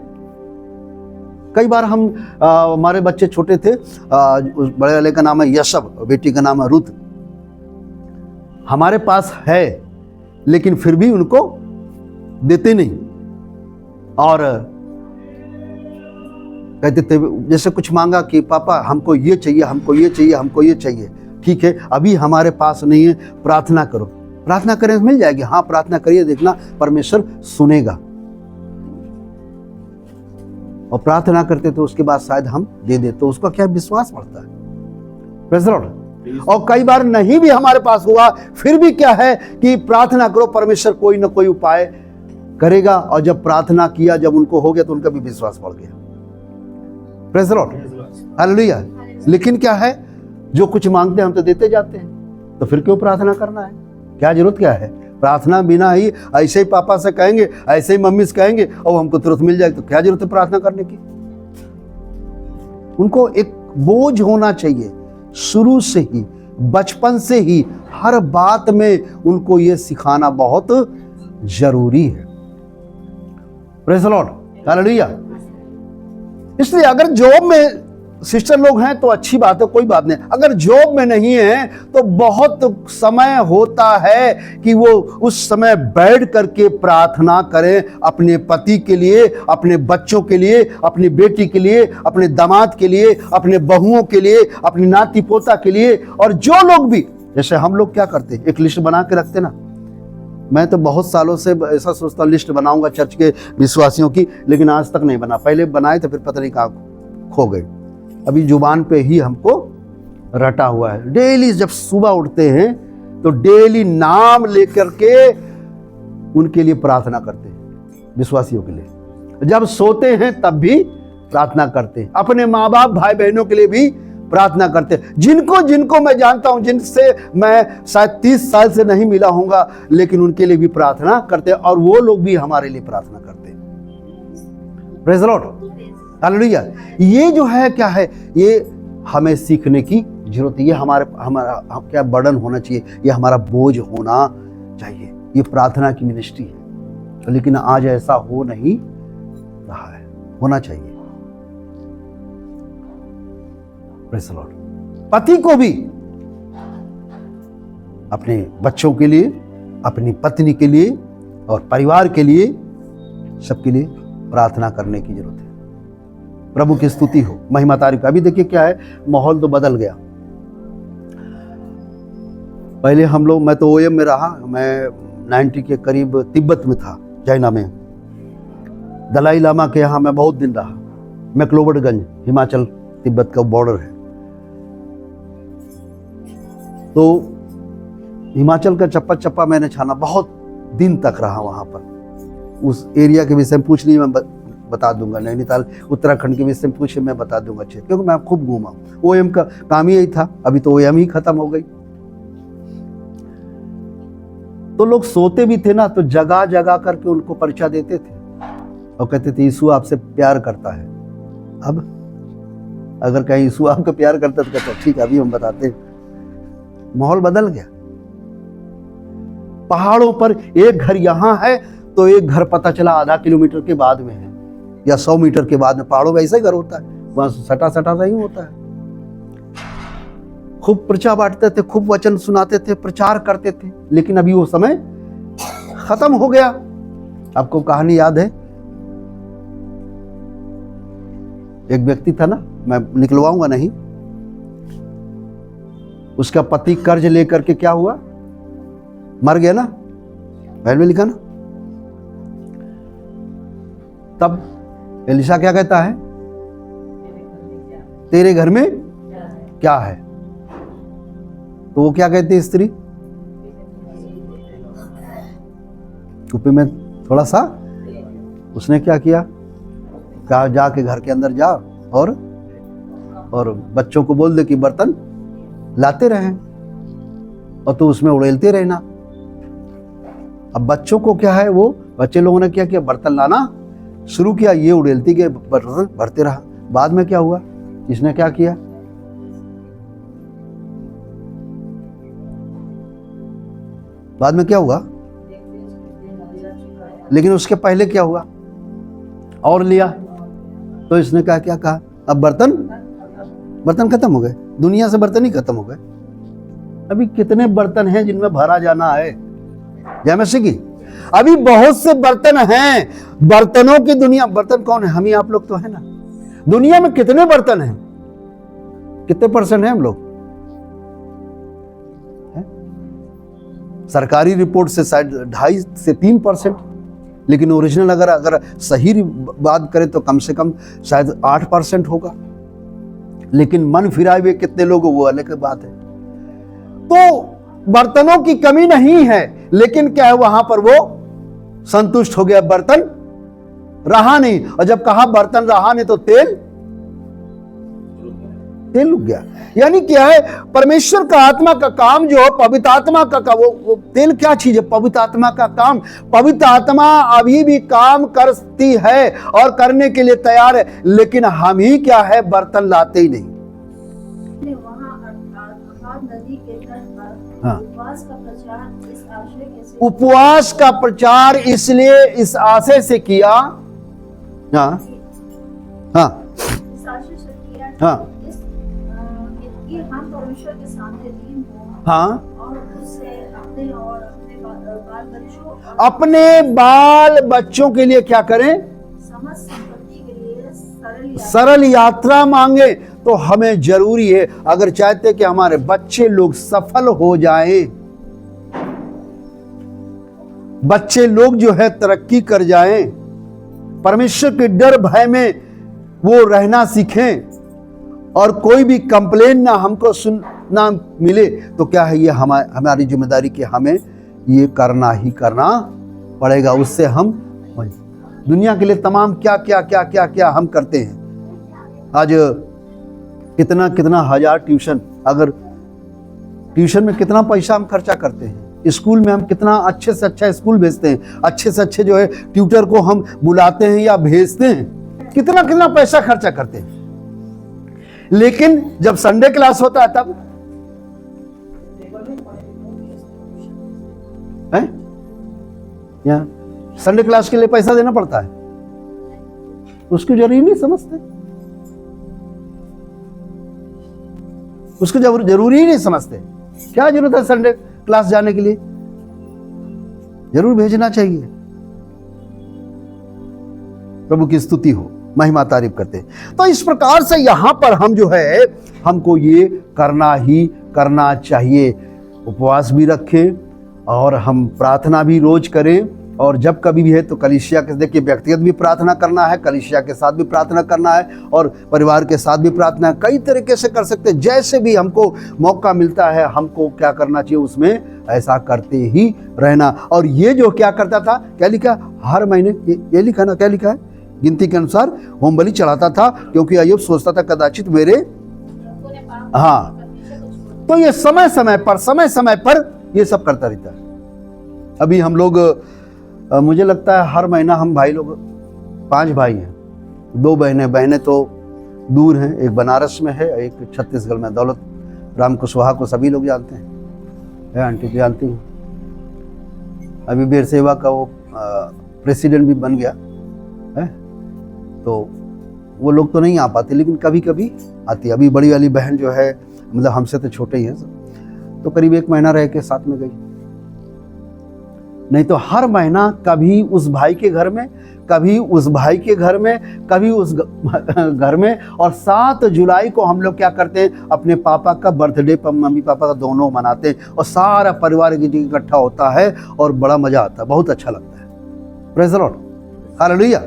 कई बार हम हमारे बच्चे छोटे थे, उस बड़े वाले का नाम है यशब, बेटी का नाम है रुत। हमारे पास है लेकिन फिर भी उनको देते नहीं, और कहते थे, जैसे कुछ मांगा कि पापा हमको ये चाहिए, हमको ये चाहिए, हमको ये चाहिए, ठीक है अभी हमारे पास नहीं है, प्रार्थना करो। प्रार्थना करें तो मिल जाएगी। हाँ प्रार्थना करिए, देखना परमेश्वर सुनेगा। और प्रार्थना करते तो उसके बाद शायद हम दे दे, तो उसका क्या विश्वास बढ़ता है। Praise the Lord. और कई बार नहीं भी हमारे पास हुआ, फिर भी क्या है कि प्रार्थना करो, परमेश्वर कोई ना कोई उपाय करेगा। और जब प्रार्थना किया, जब उनको हो गया, तो उनका भी विश्वास बढ़ गया। Praise the Lord, hallelujah. लेकिन क्या है, जो कुछ मांगते हैं हम तो देते जाते हैं, तो फिर क्यों प्रार्थना करना है? क्या जरूरत क्या है? प्रार्थना बिना ही ऐसे ही पापा से कहेंगे, ऐसे ही मम्मी से कहेंगे और हमको तुरंत मिल जाएगी, तो क्या जरूरत है प्रार्थना करने की? उनको एक बोझ होना चाहिए शुरू से ही, बचपन से ही, हर बात में उनको ये सिखाना बहुत जरूरी है। Praise the Lord, hallelujah. इसलिए अगर जॉब में सिस्टर लोग हैं तो अच्छी बात है, कोई बात नहीं। अगर जॉब में नहीं है तो बहुत समय होता है कि वो उस समय बैठ करके प्रार्थना करें अपने पति के लिए, अपने बच्चों के लिए, अपनी बेटी के लिए, अपने दामाद के लिए, अपने बहुओं के लिए, अपनी नाती पोता के लिए। और जो लोग भी, जैसे हम लोग क्या करते, एक लिस्ट बना के रखते ना। मैं तो बहुत सालों से ऐसा सोचता हूँ लिस्ट बनाऊंगा चर्च के विश्वासियों की, लेकिन आज तक नहीं बना। पहले बनाए तो फिर पता नहीं कहाँ खो गए। अभी जुबान पे ही हमको रटा हुआ है। डेली जब सुबह उठते हैं तो डेली नाम लेकर के उनके लिए प्रार्थना करते हैं, विश्वासियों के लिए। जब सोते हैं तब भी प्रार्थना करते हैं, अपने माँ बाप भाई बहनों के लिए भी प्रार्थना करते हैं। जिनको जिनको मैं जानता हूं, जिनसे मैं शायद 30 साल से नहीं मिला होऊंगा, लेकिन उनके लिए भी प्रार्थना करते हैं और वो लोग भी हमारे लिए प्रार्थना करते हैं। Praise the Lord, hallelujah. ये जो है क्या है, ये हमें सीखने की जरूरत है। ये हमारा क्या बर्डन होना चाहिए, ये हमारा बोझ होना चाहिए। ये प्रार्थना की मिनिस्ट्री है, लेकिन आज ऐसा हो नहीं रहा है, होना चाहिए। Praise the Lord. पति को भी अपने बच्चों के लिए, अपनी पत्नी के लिए और परिवार के लिए, सबके लिए प्रार्थना करने की जरूरत है। प्रभु की स्तुति हो, महिमा तारीफ। अभी देखिए क्या है, माहौल तो बदल गया। पहले हम लोग, मैं तो ओएम में रहा, मैं 90 के करीब तिब्बत में था, चाइना में। दलाई लामा के यहाँ मैं बहुत दिन रहा। मैक्लोडगंज, हिमाचल तिब्बत का बॉर्डर है। तो हिमाचल का चप्पा चप्पा मैंने छाना, बहुत दिन तक रहा वहाँ पर। उस एरिया के विषय में पूछ लीजिए, मैं बता दूंगा। नैनीताल उत्तराखंड के विषय में पूछे, मैं बता दूंगा अच्छे, क्योंकि मैं खूब घूमा। ओएम का काम ही यही था। अभी तो ओएम ही खत्म हो गई। तो लोग सोते भी थे ना, तो जगह जगह करके उनको परिचय देते थे और कहते थे यीशु आपसे प्यार करता है। अब अगर कहीं यीशु आपको प्यार करता तो कहते ठीक है, अभी हम बताते हैं। माहौल बदल गया। पहाड़ों पर एक घर यहां है तो एक घर पता चला आधा किलोमीटर के बाद में है या 100 मीटर के बाद में। पहाड़ों में ऐसा ही घर होता है, वहां सटा सटा सा ही होता है। खूब प्रचार बांटते थे, खूब वचन सुनाते थे, प्रचार करते थे, लेकिन अभी वो समय खत्म हो गया। आपको कहानी याद है, एक व्यक्ति था ना, मैं निकलवाऊंगा नहीं, उसका पति कर्ज लेकर के क्या हुआ, मर गया ना, बाइबल में लिखा ना। तब एलिशा क्या कहता है, तेरे घर में क्या है? तो वो क्या कहती है स्त्री, कुप्पी में थोड़ा सा। उसने क्या किया, कहा जाके घर के अंदर जा और बच्चों को बोल दे कि बर्तन लाते रहें और तो उसमें उड़ेलते रहना। अब बच्चों को क्या है, वो बच्चे लोगों ने क्या किया, बर्तन लाना शुरू किया, ये उड़ेलती गए, बर्तन भरते रहा। बाद में क्या हुआ, इसने क्या किया, बाद में क्या हुआ, लेकिन उसके पहले क्या हुआ, और लिया तो इसने क्या कहा, अब बर्तन खत्म हो गए, दुनिया से बर्तन ही खत्म हो गए। अभी कितने बर्तन हैं जिनमें भरा जाना है, जय मसीह की। अभी बहुत से बर्तन हैं, बर्तनों की दुनिया। बर्तन कौन है, हम ही आप लोग तो है ना। दुनिया में कितने बर्तन हैं? कितने परसेंट हैं हम लोग? सरकारी रिपोर्ट से शायद 2.5 से 3%, लेकिन ओरिजिनल अगर सही बात करें तो कम से कम शायद 8% होगा। लेकिन मन फिराए हुए कितने लोग, वो अलग बात है। तो बर्तनों की कमी नहीं है, लेकिन क्या है, वहां पर वो संतुष्ट हो गया, बर्तन रहा नहीं। और जब कहा बर्तन रहा नहीं तो तेल रुक गया। यानी क्या है, परमेश्वर का आत्मा का काम जो पवित्र आत्मा का वो तेल क्या चीज है? पवित्र आत्मा का काम। पवित्र आत्मा अभी भी काम करती है और करने के लिए तैयार है, लेकिन हम ही क्या है, बर्तन लाते ही नहीं।
नदी के तट पर
हाँ।
उपवास का प्रचार इस आशय से,
उपवास का प्रचार इसलिए इस आशय से किया, हाँ हाँ
इस आशय से किया
हाँ
कि हम परमेश्वर के सामने दीन हो,
हाँ,
और उससे अपने और
अपने बाल बच्चों के लिए क्या करें?
समस्त संपत्ति के लिए
सरल यात्रा मांगे। तो हमें जरूरी है, अगर चाहते कि हमारे बच्चे लोग सफल हो जाएं, बच्चे लोग जो है तरक्की कर जाएं, परमेश्वर के डर भय में वो रहना सीखें, और कोई भी कंप्लेन ना हमको सुनना मिले, तो क्या है, ये हमारी जिम्मेदारी कि हमें ये करना ही करना पड़ेगा। उससे हम दुनिया के लिए तमाम क्या क्या क्या क्या क्या हम करते हैं। आज कितना कितना हजार ट्यूशन, अगर ट्यूशन में कितना पैसा हम खर्चा करते हैं, स्कूल में हम कितना अच्छे से अच्छा स्कूल भेजते हैं, अच्छे से अच्छे जो है ट्यूटर को हम बुलाते हैं या भेजते हैं, कितना कितना पैसा खर्चा करते हैं। लेकिन जब संडे क्लास होता है तब है या संडे क्लास के लिए पैसा देना पड़ता है, उसको जरूरी नहीं समझते, उसको जरूरी ही नहीं समझते। क्या जरूरत है संडे क्लास जाने के लिए? जरूर भेजना चाहिए। प्रभु की स्तुति हो, महिमा तारीफ करते हैं। तो इस प्रकार से यहां पर हम जो है, हमको ये करना ही करना चाहिए। उपवास भी रखें और हम प्रार्थना भी रोज करें, और जब कभी भी है तो कलीसिया के, देखिए, व्यक्तिगत भी प्रार्थना करना है, कलीसिया के साथ भी प्रार्थना करना है, और परिवार के साथ भी प्रार्थना कई तरीके से कर सकते हैं। जैसे भी हमको मौका मिलता है, हमको क्या करना चाहिए, उसमें ऐसा करते ही रहना। और ये जो क्या करता था, क्या लिखा हर महीने, ये लिखा ना, क्या लिखा है, गिनती के अनुसार होम बलि चढ़ाता था, क्योंकि अय्यूब सोचता था कदाचित मेरे, हाँ, तो ये समय समय पर ये सब करता रहता है। अभी हम लोग, मुझे लगता है हर महीना हम भाई लोग 5 भाई हैं, 2 बहनें तो दूर हैं, एक बनारस में है, एक छत्तीसगढ़ में। दौलत राम कुशवाहा को सभी लोग जानते हैं, है आंटी भी जानती हैं। अभी बेर सेवा का वो प्रेसिडेंट भी बन गया है, तो वो लोग तो नहीं आ पाते, लेकिन कभी कभी आती है। अभी बड़ी वाली बहन जो है, मतलब हमसे तो छोटे ही है, तो करीब 1 महीना रह के साथ में गई। नहीं तो हर महीना कभी उस भाई के घर में, कभी उस भाई के घर में, कभी उस घर में। और 7 जुलाई को हम लोग क्या करते हैं, अपने पापा का बर्थडे, मम्मी पापा का दोनों मनाते हैं, और सारा परिवार इकट्ठा होता है और बड़ा मजा आता है, बहुत अच्छा लगता है। Praise the Lord, hallelujah.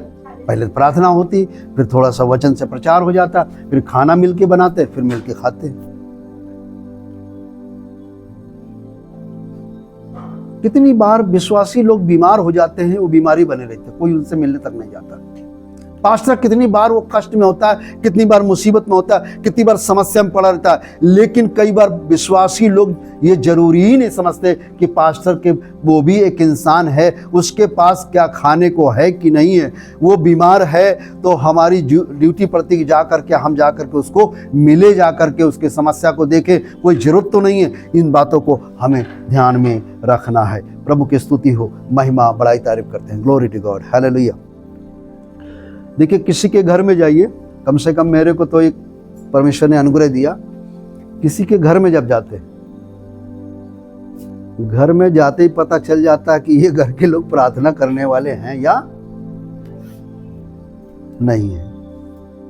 पहले प्रार्थना होती, फिर थोड़ा सा वचन से प्रचार हो जाता, फिर खाना मिलके बनाते, फिर मिलके खाते। कितनी बार विश्वासी लोग बीमार हो जाते हैं, वो बीमारी बने रहते, कोई उनसे मिलने तक नहीं जाता। पास्टर कितनी बार वो कष्ट में होता है, कितनी बार मुसीबत में होता है, कितनी बार समस्या में पड़ा रहता है, लेकिन कई बार विश्वासी लोग ये जरूरी ही नहीं समझते कि पास्टर के, वो भी एक इंसान है, उसके पास क्या खाने को है कि नहीं है। वो बीमार है तो हमारी ड्यूटी पड़ती है जा करके, हम जा करके उसको मिले, जा करके उसके समस्या को देखें। कोई जरूरत तो नहीं है। इन बातों को हमें ध्यान में रखना है। प्रभु की स्तुति हो, महिमा बड़ाई तारीफ करते हैं। Glory to God, hallelujah. देखिए, किसी के घर में जाइए, कम से कम मेरे को तो एक परमेश्वर ने अनुग्रह दिया, किसी के घर में जब जाते, घर में जाते ही पता चल जाता है कि ये घर के लोग प्रार्थना करने वाले हैं या नहीं है।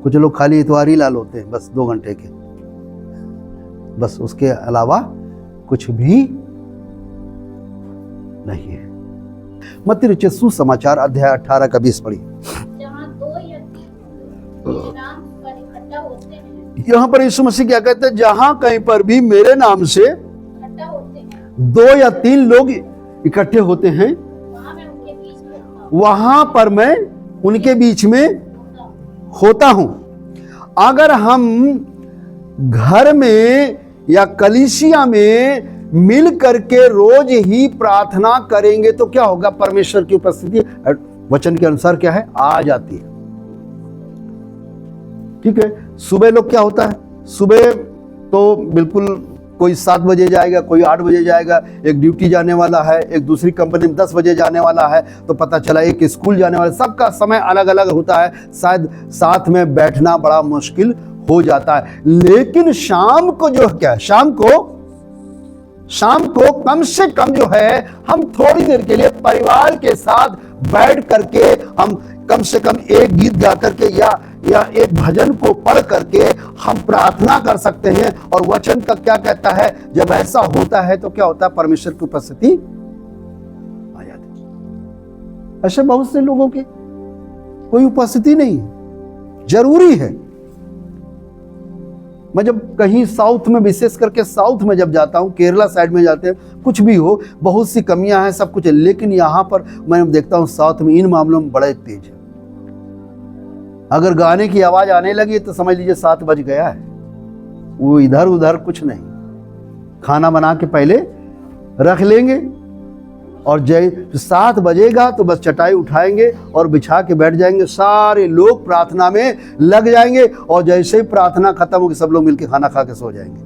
कुछ लोग खाली इतवारी लाल होते हैं, बस 2 घंटे के, बस उसके अलावा कुछ भी नहीं है। मत्ती रचित सुसमाचार अध्याय 18 का 20 पढ़िए।
जहाँ 2 या 3 मेरे नाम पर इकट्ठा होते हैं,
यहाँ पर यीशु मसीह क्या कहते हैं? जहां कहीं पर भी मेरे नाम से
इकट्ठा होते हैं,
2 या 3 लोग इकट्ठे होते हैं,
वहाँ मैं उनके बीच में होता हूँ।
वहां पर मैं उनके बीच में होता हूं। अगर हम घर में या कलीसिया में मिल करके रोज ही प्रार्थना करेंगे तो क्या होगा? परमेश्वर की उपस्थिति वचन के अनुसार क्या है? आ जाती है। ठीक है। सुबह लोग क्या होता है? सुबह तो बिल्कुल कोई 7 बजे जाएगा, कोई 8 बजे जाएगा, एक ड्यूटी जाने वाला है, एक दूसरी कंपनी में 10 बजे जाने वाला है, तो पता चला एक स्कूल जाने वाला, सबका समय अलग अलग होता है, शायद साथ में बैठना बड़ा मुश्किल हो जाता है। लेकिन शाम को जो क्या है, शाम को कम से कम जो है हम थोड़ी देर के लिए परिवार के साथ बैठ करके हम कम से कम एक गीत गा करके या एक भजन को पढ़ करके हम प्रार्थना कर सकते हैं। और वचन का क्या कहता है? जब ऐसा होता है तो क्या होता है? परमेश्वर की उपस्थिति आ जाती है। ऐसे बहुत से लोगों की कोई उपस्थिति नहीं है, जरूरी है। मैं जब कहीं साउथ में, विशेष करके साउथ में जब जाता हूं, केरला साइड में जाते हैं, कुछ भी हो, बहुत सी कमियां हैं, सब कुछ है, लेकिन यहां पर मैं देखता हूं साउथ में इन मामलों में बड़े तेज है। अगर गाने की आवाज आने लगी तो समझ लीजिए 7 बज गया है। वो इधर उधर कुछ नहीं, खाना बना के पहले रख लेंगे और 7 बजेगा तो बस चटाई उठाएंगे और बिछा के बैठ जाएंगे, सारे लोग प्रार्थना में लग जाएंगे और जैसे ही प्रार्थना खत्म होगी सब लोग मिलकर खाना खा के सो जाएंगे।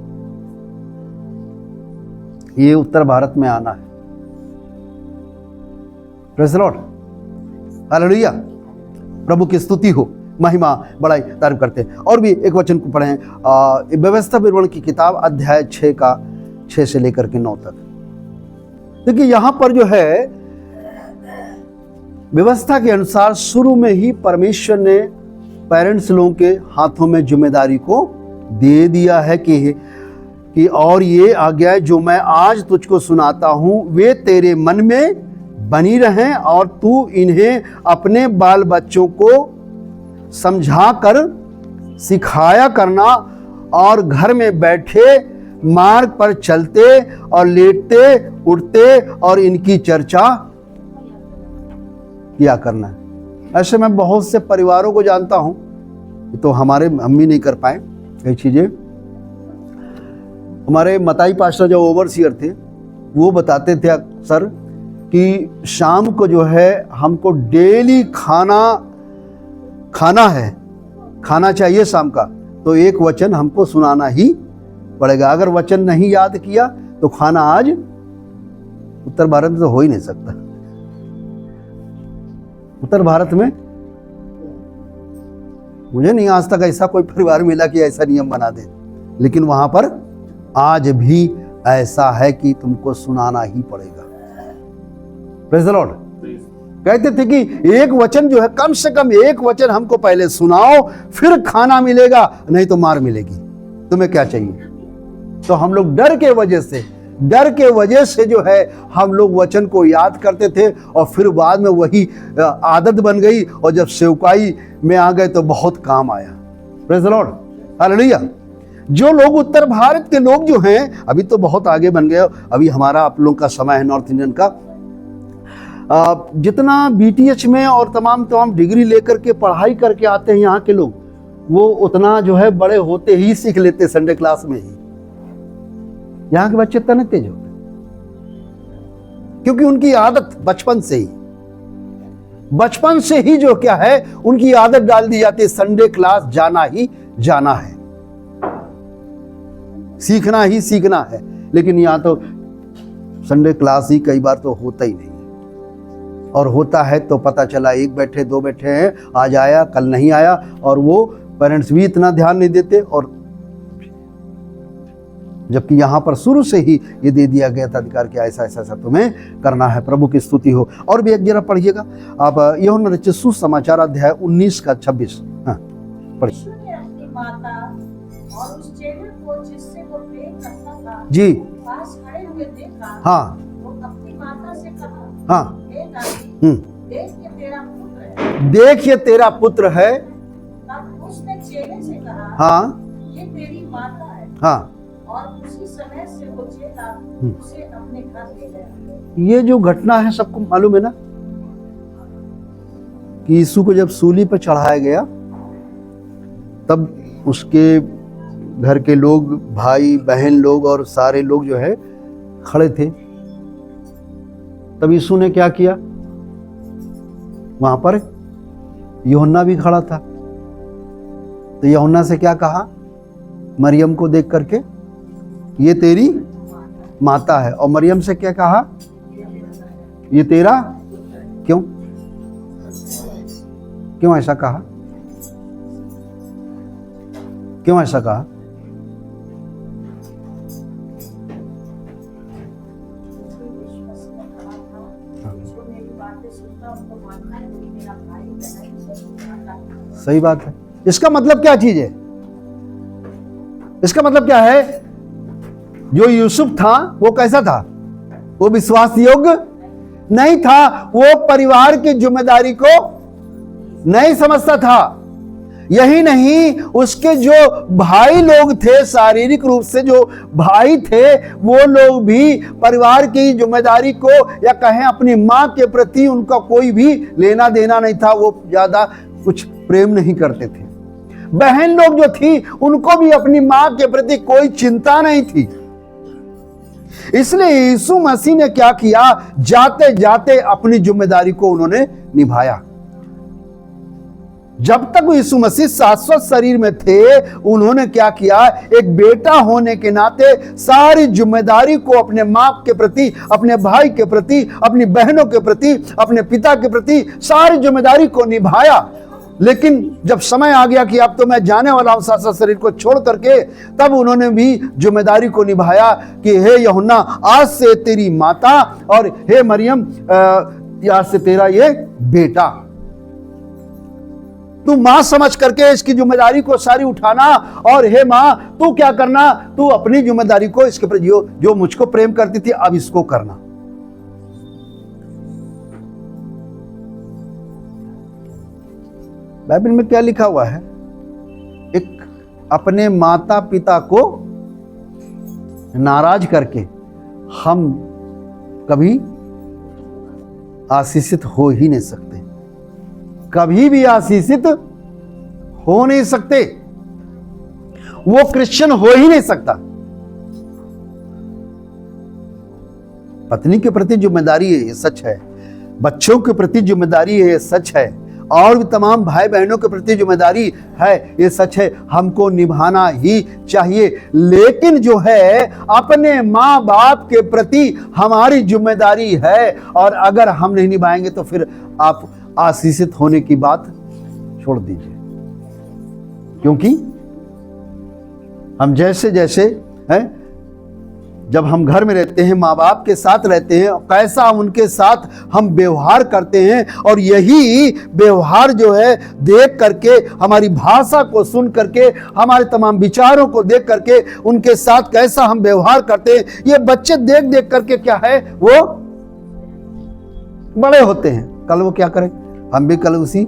ये उत्तर भारत में आना है। प्रेज़ द लॉर्ड, हालेलुया, प्रभु की स्तुति हो, महिमा बड़ाई तारीफ करते हैं। और भी एक वचन को पढ़ें, व्यवस्था विवरण की किताब अध्याय 6 से लेकर के 9 तक। देखिए यहां पर जो है व्यवस्था के अनुसार शुरू में ही परमेश्वर ने पेरेंट्स लोगों के हाथों में जिम्मेदारी को दे दिया है कि और ये आज्ञाएं जो मैं आज तुझको सुनाता हूं वे तेरे मन में बनी रहें और तू इन्हें अपने बाल बच्चों को समझा कर सिखाया करना और घर में बैठे मार्ग पर चलते और लेटते उठते और इनकी चर्चा किया करना है। ऐसे मैं बहुत से परिवारों को जानता हूं, तो हमारे मम्मी नहीं कर पाए कई चीजें। हमारे मताई पास्टर जो ओवरसीयर थे वो बताते थे अक्सर कि शाम को जो है हमको डेली खाना चाहिए शाम का, तो एक वचन हमको सुनाना ही पड़ेगा। अगर वचन नहीं याद किया तो खाना आज उत्तर भारत में तो हो ही नहीं सकता। उत्तर भारत में मुझे नहीं आज तक ऐसा कोई परिवार मिला कि ऐसा नियम बना दे, लेकिन वहां पर आज भी ऐसा है कि तुमको सुनाना ही पड़ेगा। Praise the Lord. कहते थे कि एक वचन जो है, कम से कम एक वचन हमको पहले सुनाओ, फिर खाना मिलेगा, नहीं तो मार मिलेगी। तुम्हें क्या चाहिए? तो हम लोग डर के वजह से जो है हम लोग वचन को याद करते थे और फिर बाद में वही आदत बन गई और जब सेवकाई में आ गए तो बहुत काम आया। Praise the Lord, hallelujah. जो लोग उत्तर भारत के लोग जो हैं, अभी तो बहुत आगे बन गए, अभी हमारा आप लोग का समय है नॉर्थ इंडियन का, जितना बीटीएच में और तमाम डिग्री लेकर के पढ़ाई करके आते हैं यहाँ के लोग, वो उतना जो है बड़े होते ही सीख लेते संडे क्लास में ही। यहाँ के बच्चे इतने तेज होते क्योंकि उनकी आदत बचपन से ही जो क्या है उनकी आदत डाल दी जाती है, संडे क्लास जाना ही जाना है, सीखना ही सीखना है। लेकिन यहाँ तो संडे क्लास ही कई बार तो होता ही नहीं है, और होता है तो पता चला 1 बैठे 2 बैठे हैं, आज आया कल नहीं आया, और वो पेरेंट्स भी इतना ध्यान नहीं देते। और जबकि यहां पर शुरू से ही ये दे दिया गया था अधिकार कि ऐसा ऐसा ऐसा तुम्हें करना है। प्रभु की स्तुति हो। और भी एक जरा पढ़िएगा आप यूहन्ना रचित सुसमाचार अध्याय 19 का 26। हाँ, पढ़िए।
यीशु ने अपनी माता और उस चेले को जिससे वो प्रेम करता था
जी
पास खड़े हुए देखा।
हाँ
वो अपनी माता से कहा,
हाँ
हे नानी, देख ये तेरा पुत्र है।
देख ये तेरा पुत्र है।
तब उसने चेले से कहा,
हाँ
ये तेरी माता है।
हाँ,
और उसी समय से वो चेला उसे अपने घर ले गया।
ये जो घटना है सबको मालूम है ना कि यीशु को जब सूली पर चढ़ाया गया तब उसके घर के लोग, भाई बहन लोग और सारे लोग जो है खड़े थे। तब यीशु ने क्या किया, वहां पर यूहन्ना भी खड़ा था। तो यूहन्ना से क्या कहा, मरियम को देख करके, ये तेरी माता है। और मरियम से क्या कहा, ये तेरा, क्यों क्यों ऐसा कहा, क्यों ऐसा कहा? सही बात है। इसका मतलब क्या चीज है, इसका मतलब क्या है, जो यूसुफ था वो कैसा था, वो विश्वास योग्य नहीं था, वो परिवार की जिम्मेदारी को नहीं समझता था। यही नहीं, उसके जो भाई लोग थे, शारीरिक रूप से जो भाई थे, वो लोग भी परिवार की जिम्मेदारी को या कहें अपनी मां के प्रति उनका कोई भी लेना देना नहीं था। वो ज्यादा कुछ प्रेम नहीं करते थे। बहन लोग जो थी उनको भी अपनी मां के प्रति कोई चिंता नहीं थी। इसलिए यीशु मसीह ने क्या किया, जाते जाते अपनी जिम्मेदारी को उन्होंने निभाया। जब तक यीशु मसीह शाश्वत शरीर में थे, उन्होंने क्या किया, एक बेटा होने के नाते सारी जिम्मेदारी को अपने मां के प्रति, अपने भाई के प्रति, अपनी बहनों के प्रति, अपने पिता के प्रति सारी जिम्मेदारी को निभाया। लेकिन जब समय आ गया कि अब तो मैं जाने वाला हूं शाश्वत शरीर को छोड़ करके, तब उन्होंने भी जिम्मेदारी को निभाया कि हे यूहन्ना, आज से तेरी माता, और हे मरियम, आज से तेरा ये बेटा। तू मां समझ करके इसकी जिम्मेदारी को सारी उठाना, और हे मां तू क्या करना, तू अपनी जिम्मेदारी को इसके प्रति, जो मुझको प्रेम करती थी अब इसको करना। बाइबल में क्या लिखा हुआ है, एक अपने माता पिता को नाराज करके हम कभी आशीषित हो ही नहीं सकते, कभी भी आशीषित हो नहीं सकते, वो क्रिश्चियन हो ही नहीं सकता। पत्नी के प्रति जिम्मेदारी है, ये सच है। बच्चों के प्रति जिम्मेदारी है, ये सच है। और भी तमाम भाई बहनों के प्रति जिम्मेदारी है, ये सच है। हमको निभाना ही चाहिए। लेकिन जो है, अपने माँ बाप के प्रति हमारी जिम्मेदारी है, और अगर हम नहीं निभाएंगे तो फिर आप आशीषित होने की बात छोड़ दीजिए। क्योंकि हम जैसे जैसे हैं, जब हम घर में रहते हैं, माँ बाप के साथ रहते हैं, कैसा उनके साथ हम व्यवहार करते हैं, और यही व्यवहार जो है देख करके, हमारी भाषा को सुन करके, हमारे तमाम विचारों को देख करके, उनके साथ कैसा हम व्यवहार करते हैं, ये बच्चे देख देख करके क्या है, वो बड़े होते हैं। कल वो क्या करें, हम भी कल उसी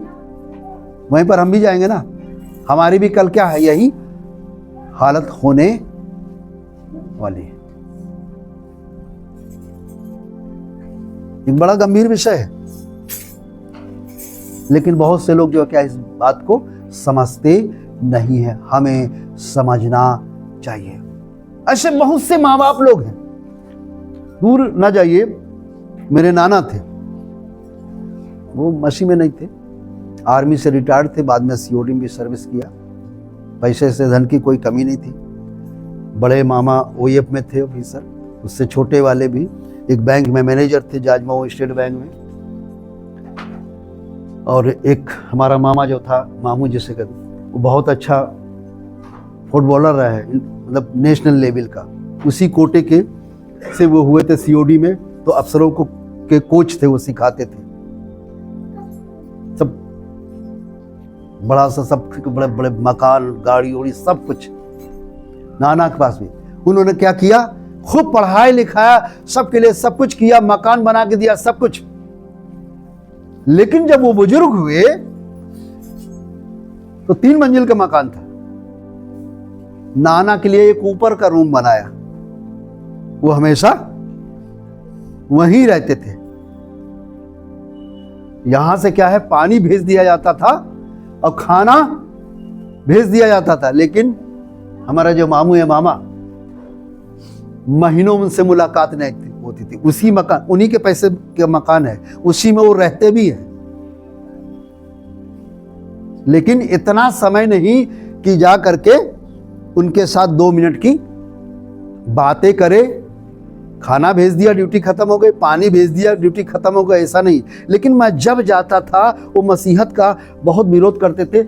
वहीं पर हम भी जाएंगे ना। हमारी भी कल क्या है, यही हालत होने वाली है। एक बड़ा गंभीर विषय है, लेकिन बहुत से लोग जो है क्या इस बात को समझते नहीं है। हमें समझना चाहिए। ऐसे बहुत से माँ बाप लोग हैं, दूर ना जाइए। मेरे नाना थे, वो मसीह में नहीं थे, आर्मी से रिटायर्ड थे, बाद में सीओडी में भी सर्विस किया। पैसे से धन की कोई कमी नहीं थी। बड़े मामा ओएफ में थे ऑफिसर, उससे छोटे वाले भी एक बैंक में मैनेजर थे, जाजमऊ स्टेट बैंक में। और एक हमारा मामा जो था, मामू जिसे कहते, वो बहुत अच्छा फुटबॉलर रहा है, मतलब नेशनल लेवल का। उसी कोटे के से वो हुए थे सीओडी में, तो अफसरों को के कोच थे, वो सिखाते थे सब। बड़ा सा सब बड़े बड़े मकान, गाड़ी उड़ी सब कुछ नाना के पास भी। उन्होंने क्या किया, खूब पढ़ाई लिखाया, सबके लिए सब कुछ किया, मकान बना के दिया, सब कुछ। लेकिन जब वो बुजुर्ग हुए तो 3 मंजिल का मकान था। नाना के लिए एक ऊपर का रूम बनाया, वो हमेशा वहीं रहते थे। यहां से क्या है, पानी भेज दिया जाता था और खाना भेज दिया जाता था। लेकिन हमारा जो मामू है, मामा, महीनों उनसे मुलाकात नहीं होती थी। उसी मकान, उन्हीं के पैसे के मकान है, उसी में वो रहते भी हैं। लेकिन इतना समय नहीं कि जा करके उनके साथ 2 मिनट की बातें करे। खाना भेज दिया, ड्यूटी खत्म हो गई, पानी भेज दिया, ड्यूटी खत्म हो गई, ऐसा नहीं। लेकिन मैं जब जाता था, वो मसीहत का बहुत विरोध करते थे।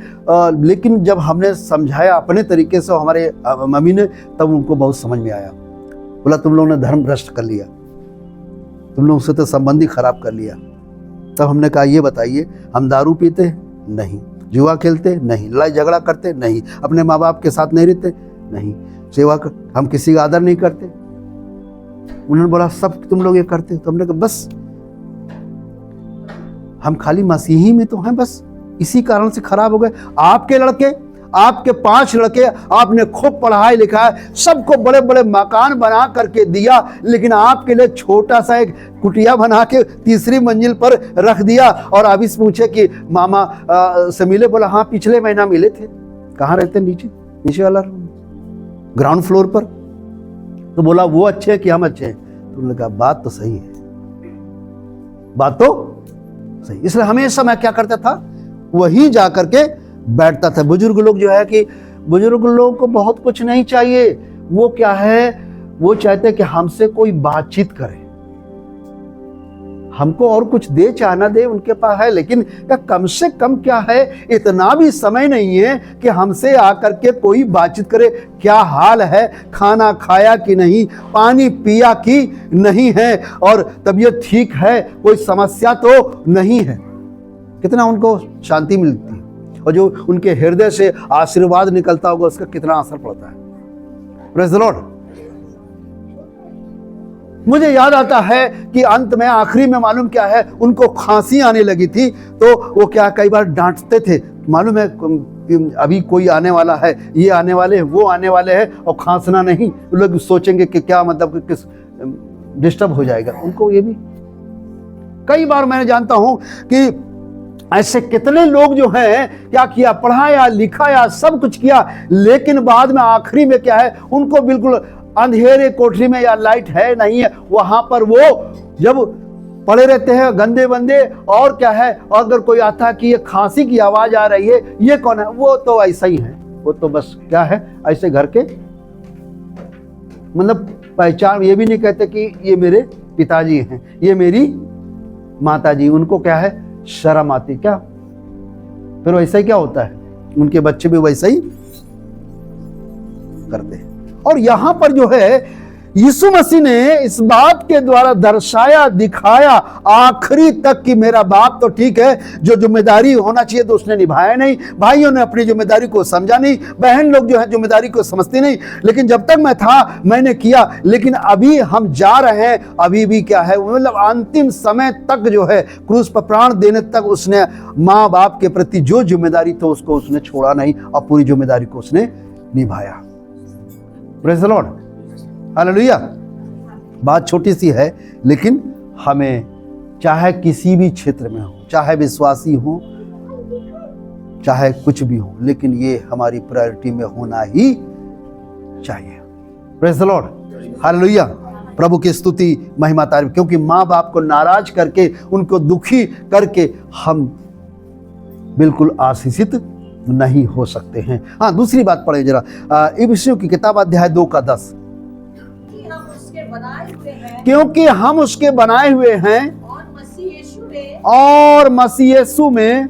लेकिन जब हमने समझाया अपने तरीके से, हमारे मम्मी ने, तब उनको बहुत समझ में आया। बोला तुम लोगों ने धर्म भ्रष्ट कर लिया, तुम लोगों से तो संबंधी खराब कर लिया। तब हमने कहा ये बताइए, हम दारू पीते? नहीं। जुआ खेलते? नहीं। लड़ाई झगड़ा करते? नहीं। अपने माँ बाप के साथ नहीं रहते? नहीं। सेवा कर, हम किसी का आदर नहीं करते? उन्होंने बोला सब तुम लोग ये करते। तो हमने कहा बस हम खाली मसीही में तो हैं, बस इसी कारण से खराब हो गए। आपके लड़के, आपके 5 लड़के, आपने खूब पढ़ाई लिखाया, सबको बड़े बड़े मकान बना करके दिया, लेकिन आपके लिए छोटा सा एक कुटिया बना के 3री मंजिल पर रख दिया। और अभी पूछे कि मामा से मिले? बोला हाँ पिछले महीना मिले थे। कहाँ रहते? नीचे वाला रूम, ग्राउंड फ्लोर पर। तो बोला वो अच्छे हैं कि हम अच्छे हैं? तो उन्होंने कहा बात तो सही है, बात तो सही। इसलिए हमेशा मैं क्या करता था, वहीं जा करके बैठता था। बुजुर्ग लोग जो है कि बुजुर्ग लोगों को बहुत कुछ नहीं चाहिए। वो क्या है, वो चाहते कि हमसे कोई बातचीत करे, हमको और कुछ दे चाहे ना दे, उनके पास है। लेकिन कम से कम क्या है, इतना भी समय नहीं है कि हमसे आकर के कोई बातचीत करे। क्या हाल है, खाना खाया कि नहीं, पानी पिया कि नहीं है, और तबीयत ठीक है, कोई समस्या तो नहीं है। कितना उनको शांति मिलती है, और जो उनके हृदय से आशीर्वाद निकलता होगा उसका कितना असर पड़ता है। Praise the Lord. मुझे याद आता है कि अंत में, आखिरी में मालूम क्या है, उनको खांसी आने लगी थी। तो वो क्या कई बार डांटते थे, मालूम है अभी कोई आने वाला है, ये आने वाले हैं, वो आने वाले हैं, और खांसना नहीं। लोग सोचेंगे कि क्या मतलब किस डिस्टर्ब हो जाएगा उनको। ये भी कई बार मैं जानता हूं कि ऐसे कितने लोग जो हैं, क्या किया, पढ़ाया लिखाया, सब कुछ किया, लेकिन बाद में आखिरी में क्या है, उनको बिल्कुल अंधेरे कोठरी में, या लाइट है नहीं है, वहां पर वो जब पड़े रहते हैं गंदे बंदे। और क्या है, अगर कोई आता है कि ये खांसी की आवाज आ रही है, ये कौन है? वो तो ऐसा ही है, वो तो बस क्या है, ऐसे घर के, मतलब पहचान, ये भी नहीं कहते कि ये मेरे पिताजी हैं, ये मेरी माताजी। उनको क्या है, शर्म आती। क्या फिर वैसा ही क्या होता है, उनके बच्चे भी वैसा ही करते हैं। और यहां पर जो है, यीशु मसीह ने इस बात के द्वारा दर्शाया, दिखाया आखिरी तक कि मेरा बाप तो ठीक है, जो जिम्मेदारी होना चाहिए तो उसने निभाया नहीं, भाइयों ने अपनी जिम्मेदारी को समझा नहीं, बहन लोग जो है जिम्मेदारी को समझते नहीं। लेकिन जब तक मैं था मैंने किया, लेकिन अभी हम जा रहे हैं, अभी भी क्या है, मतलब अंतिम समय तक जो है, क्रूस पर प्राण देने तक उसने माँ बाप के प्रति जो जिम्मेदारी थी उसको उसने छोड़ा नहीं, और पूरी जिम्मेदारी को उसने निभाया। Praise the Lord, hallelujah. बात छोटी सी है, लेकिन हमें चाहे किसी भी क्षेत्र में हो, चाहे विश्वासी हो, चाहे कुछ भी हो, लेकिन ये हमारी प्रायोरिटी में होना ही चाहिए। Praise the Lord, hallelujah. प्रभु की स्तुति महिमा तारीफ। क्योंकि माँ बाप को नाराज करके, उनको दुखी करके हम बिल्कुल आशीषित नहीं हो सकते हैं। हाँ, दूसरी बात पढ़े जरा, इब्रानियों की किताब अध्याय 2:10। क्योंकि हम उसके बनाए हुए हैं, और मसीह यीशु में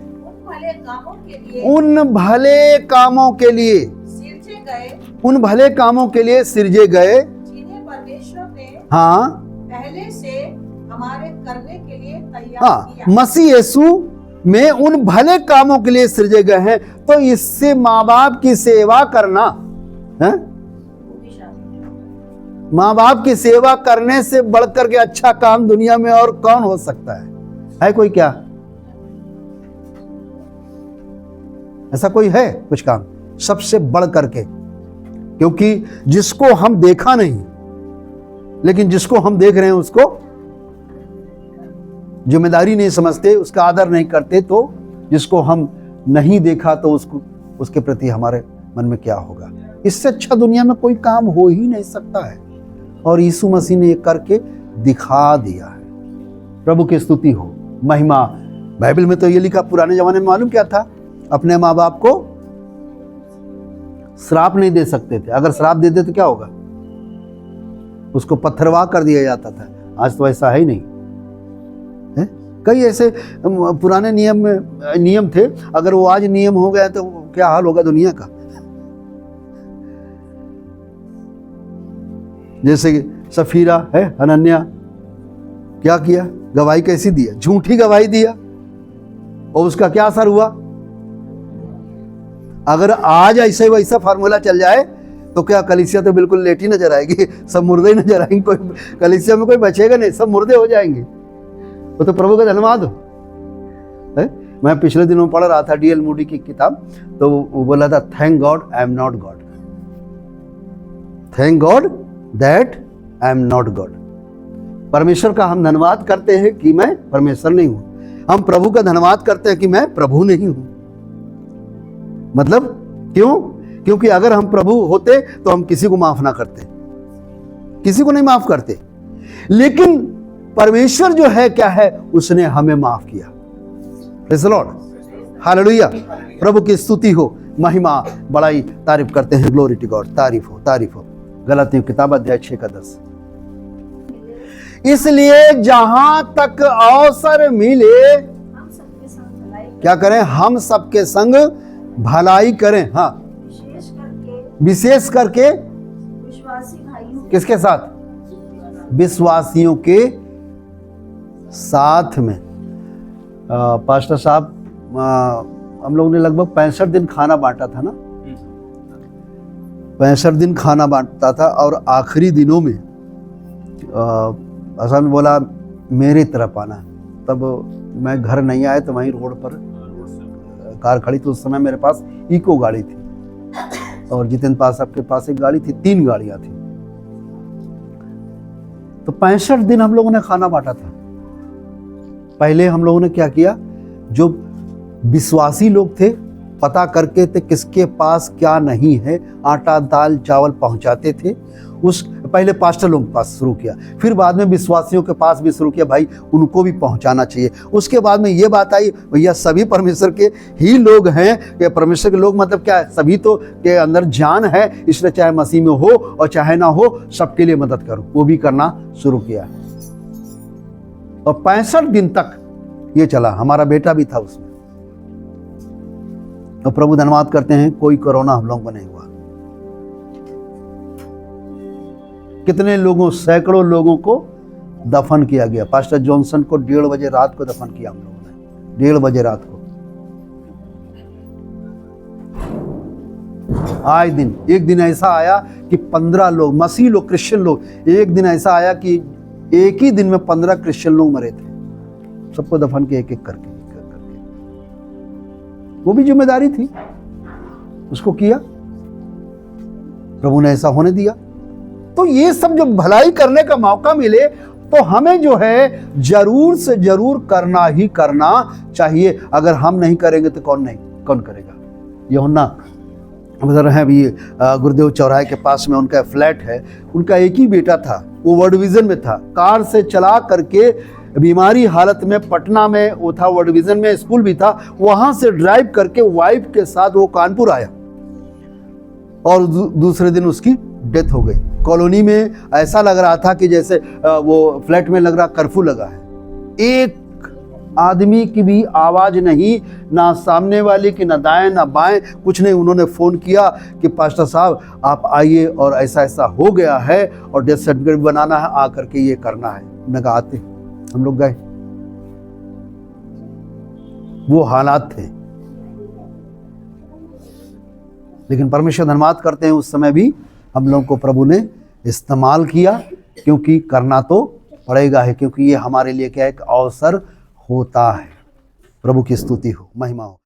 उन भले कामों के लिए सिरजे गए,
जिन्हें परमेश्वर ने
हाँ
पहले से हमारे करने के लिए तैयार
हाँ,
किया।
मसीह यीशु में उन भले कामों के लिए सृजे गए हैं। तो इससे माँ बाप की सेवा करना है, माँ बाप की सेवा करने से बढ़कर के अच्छा काम दुनिया में और कौन हो सकता है कोई क्या? ऐसा कोई है कुछ काम सबसे बढ़ करके? क्योंकि जिसको हम देखा नहीं, लेकिन जिसको हम देख रहे हैं उसको जिम्मेदारी नहीं समझते, उसका आदर नहीं करते, तो जिसको हम नहीं देखा तो उसके प्रति हमारे मन में क्या होगा? इससे अच्छा दुनिया में कोई काम हो ही नहीं सकता है। और यीशु मसीह ने ये करके दिखा दिया है। प्रभु की स्तुति हो, महिमा। बाइबल में तो ये लिखा, पुराने जमाने में मालूम क्या था? अपने माँ बाप को श्राप नहीं दे सकते थे। अगर श्राप दे दे तो क्या होगा? उसको पत्थरवाह कर दिया जाता था। आज तो ऐसा है ही नहीं है? कई ऐसे पुराने नियम थे, अगर वो आज नियम हो गए तो क्या हाल होगा दुनिया का? जैसे सफीरा है, हनन्या क्या किया? गवाही कैसी दिया? झूठी गवाही दिया, और उसका क्या असर हुआ? अगर आज ऐसे वैसा फार्मूला चल जाए तो क्या कलीसिया तो बिल्कुल लेटी नजर आएगी, सब मुर्दे ही नजर आएंगे, कोई कलीसिया में कोई बचेगा नहीं, सब मुर्दे हो जाएंगे। वो तो प्रभु का धन्यवाद हो। मैं पिछले दिनों पढ़ रहा था D.L. मूडी की किताब, तो वो बोला था, thank God I am not God, thank God that I am not God. परमेश्वर का हम धन्यवाद करते हैं कि मैं परमेश्वर नहीं हूं। हम प्रभु का धन्यवाद करते हैं कि मैं प्रभु नहीं हूं। मतलब क्यों? क्योंकि अगर हम प्रभु होते तो हम किसी को माफ ना करते, किसी को नहीं माफ करते। लेकिन परमेश्वर जो है क्या है, उसने हमें माफ किया। Praise the Lord, hallelujah. प्रभु की स्तुति हो, महिमा, बड़ाई, तारीफ करते हैं। ग्लोरी टू गॉड, तारीफ हो, तारीफ हो। गलातियों किताब अध्याय 6:10। इसलिए जहां तक अवसर मिले
हम सबके संग भलाई
क्या करें? हम सबके संग भलाई करें। हाँ, विशेष करके
विश्वासी भाइयों
किसके साथ? विश्वासियों के साथ में। पास्टर साहब, हम लोगों ने लगभग 65 दिन खाना बांटा था ना, 65 दिन खाना बांटता था। और आखिरी दिनों में असल में बोला मेरे तरफ आना। तब मैं घर नहीं आया तो वहीं रोड पर कार खड़ी थी। उस समय मेरे पास इको गाड़ी थी और जितेंद्र पास आपके पास एक गाड़ी थी, 3 गाड़ियां थी। तो 65 दिन हम लोगों ने खाना बांटा था। पहले हम लोगों ने क्या किया, जो विश्वासी लोग थे पता करके थे किसके पास क्या नहीं है, आटा दाल चावल पहुंचाते थे। उस पहले पास्टर लोगों के पास शुरू किया, फिर बाद में विश्वासियों के पास भी शुरू किया, भाई उनको भी पहुंचाना चाहिए। उसके बाद में ये बात आई, भैया सभी परमेश्वर के ही लोग हैं। कि परमेश्वर के लोग मतलब क्या है? सभी तो के अंदर जान है, इसलिए चाहे मसीह में हो और चाहे ना हो, सबके लिए मदद करो। वो भी करना शुरू किया और 65 दिन तक ये चला। हमारा बेटा भी था उसमें। और प्रभु धन्यवाद करते हैं, कोई कोरोना हम लोगों को नहीं हुआ। कितने लोगों, सैकड़ों लोगों को दफन किया गया। पास्टर जॉनसन को 1:30 बजे रात को दफन किया हम लोगों ने, 1:30 बजे रात को। आए दिन, एक दिन ऐसा आया कि 15 लोग, मसीह लोग, क्रिश्चियन लोग, एक दिन ऐसा आया कि एक ही दिन में 15 क्रिश्चियन लोग मरे थे। सबको दफन के एक एक करके। वो भी जिम्मेदारी थी, उसको किया, प्रभु ने ऐसा होने दिया। तो ये सब जो भलाई करने का मौका मिले तो हमें जो है जरूर से जरूर करना ही करना चाहिए। अगर हम नहीं करेंगे तो कौन करेगा? यूहन्ना उधर है अभी गुरुदेव चौराहे के पास में उनका फ्लैट है। उनका एक ही बेटा था, वो वर्ल्ड विजन में था। कार से चला करके बीमारी हालत में पटना में वो था, वर्ल्ड विजन में स्कूल भी था, वहां से ड्राइव करके वाइफ के साथ वो कानपुर आया और दूसरे दिन उसकी डेथ हो गई। कॉलोनी में ऐसा लग रहा था कि जैसे वो फ्लैट में लग रहा कर्फ्यू लगा है। एक आदमी की भी आवाज नहीं, ना सामने वाले की, ना दाएं ना बाएं, कुछ नहीं। उन्होंने फोन किया कि पास्टर साहब आप आइए और ऐसा ऐसा हो गया है और डेथ सर्टिफिकेट बनाना है, आकर के ये करना है। उन्होंने कहा आते। हम लोग गए। वो हालात थे। लेकिन परमेश्वर धन्यवाद करते हैं, उस समय भी हम लोगों को प्रभु ने इस्तेमाल किया, क्योंकि करना तो पड़ेगा है, क्योंकि ये हमारे लिए क्या एक अवसर होता है। प्रभु की स्तुति हो, महिमा हो।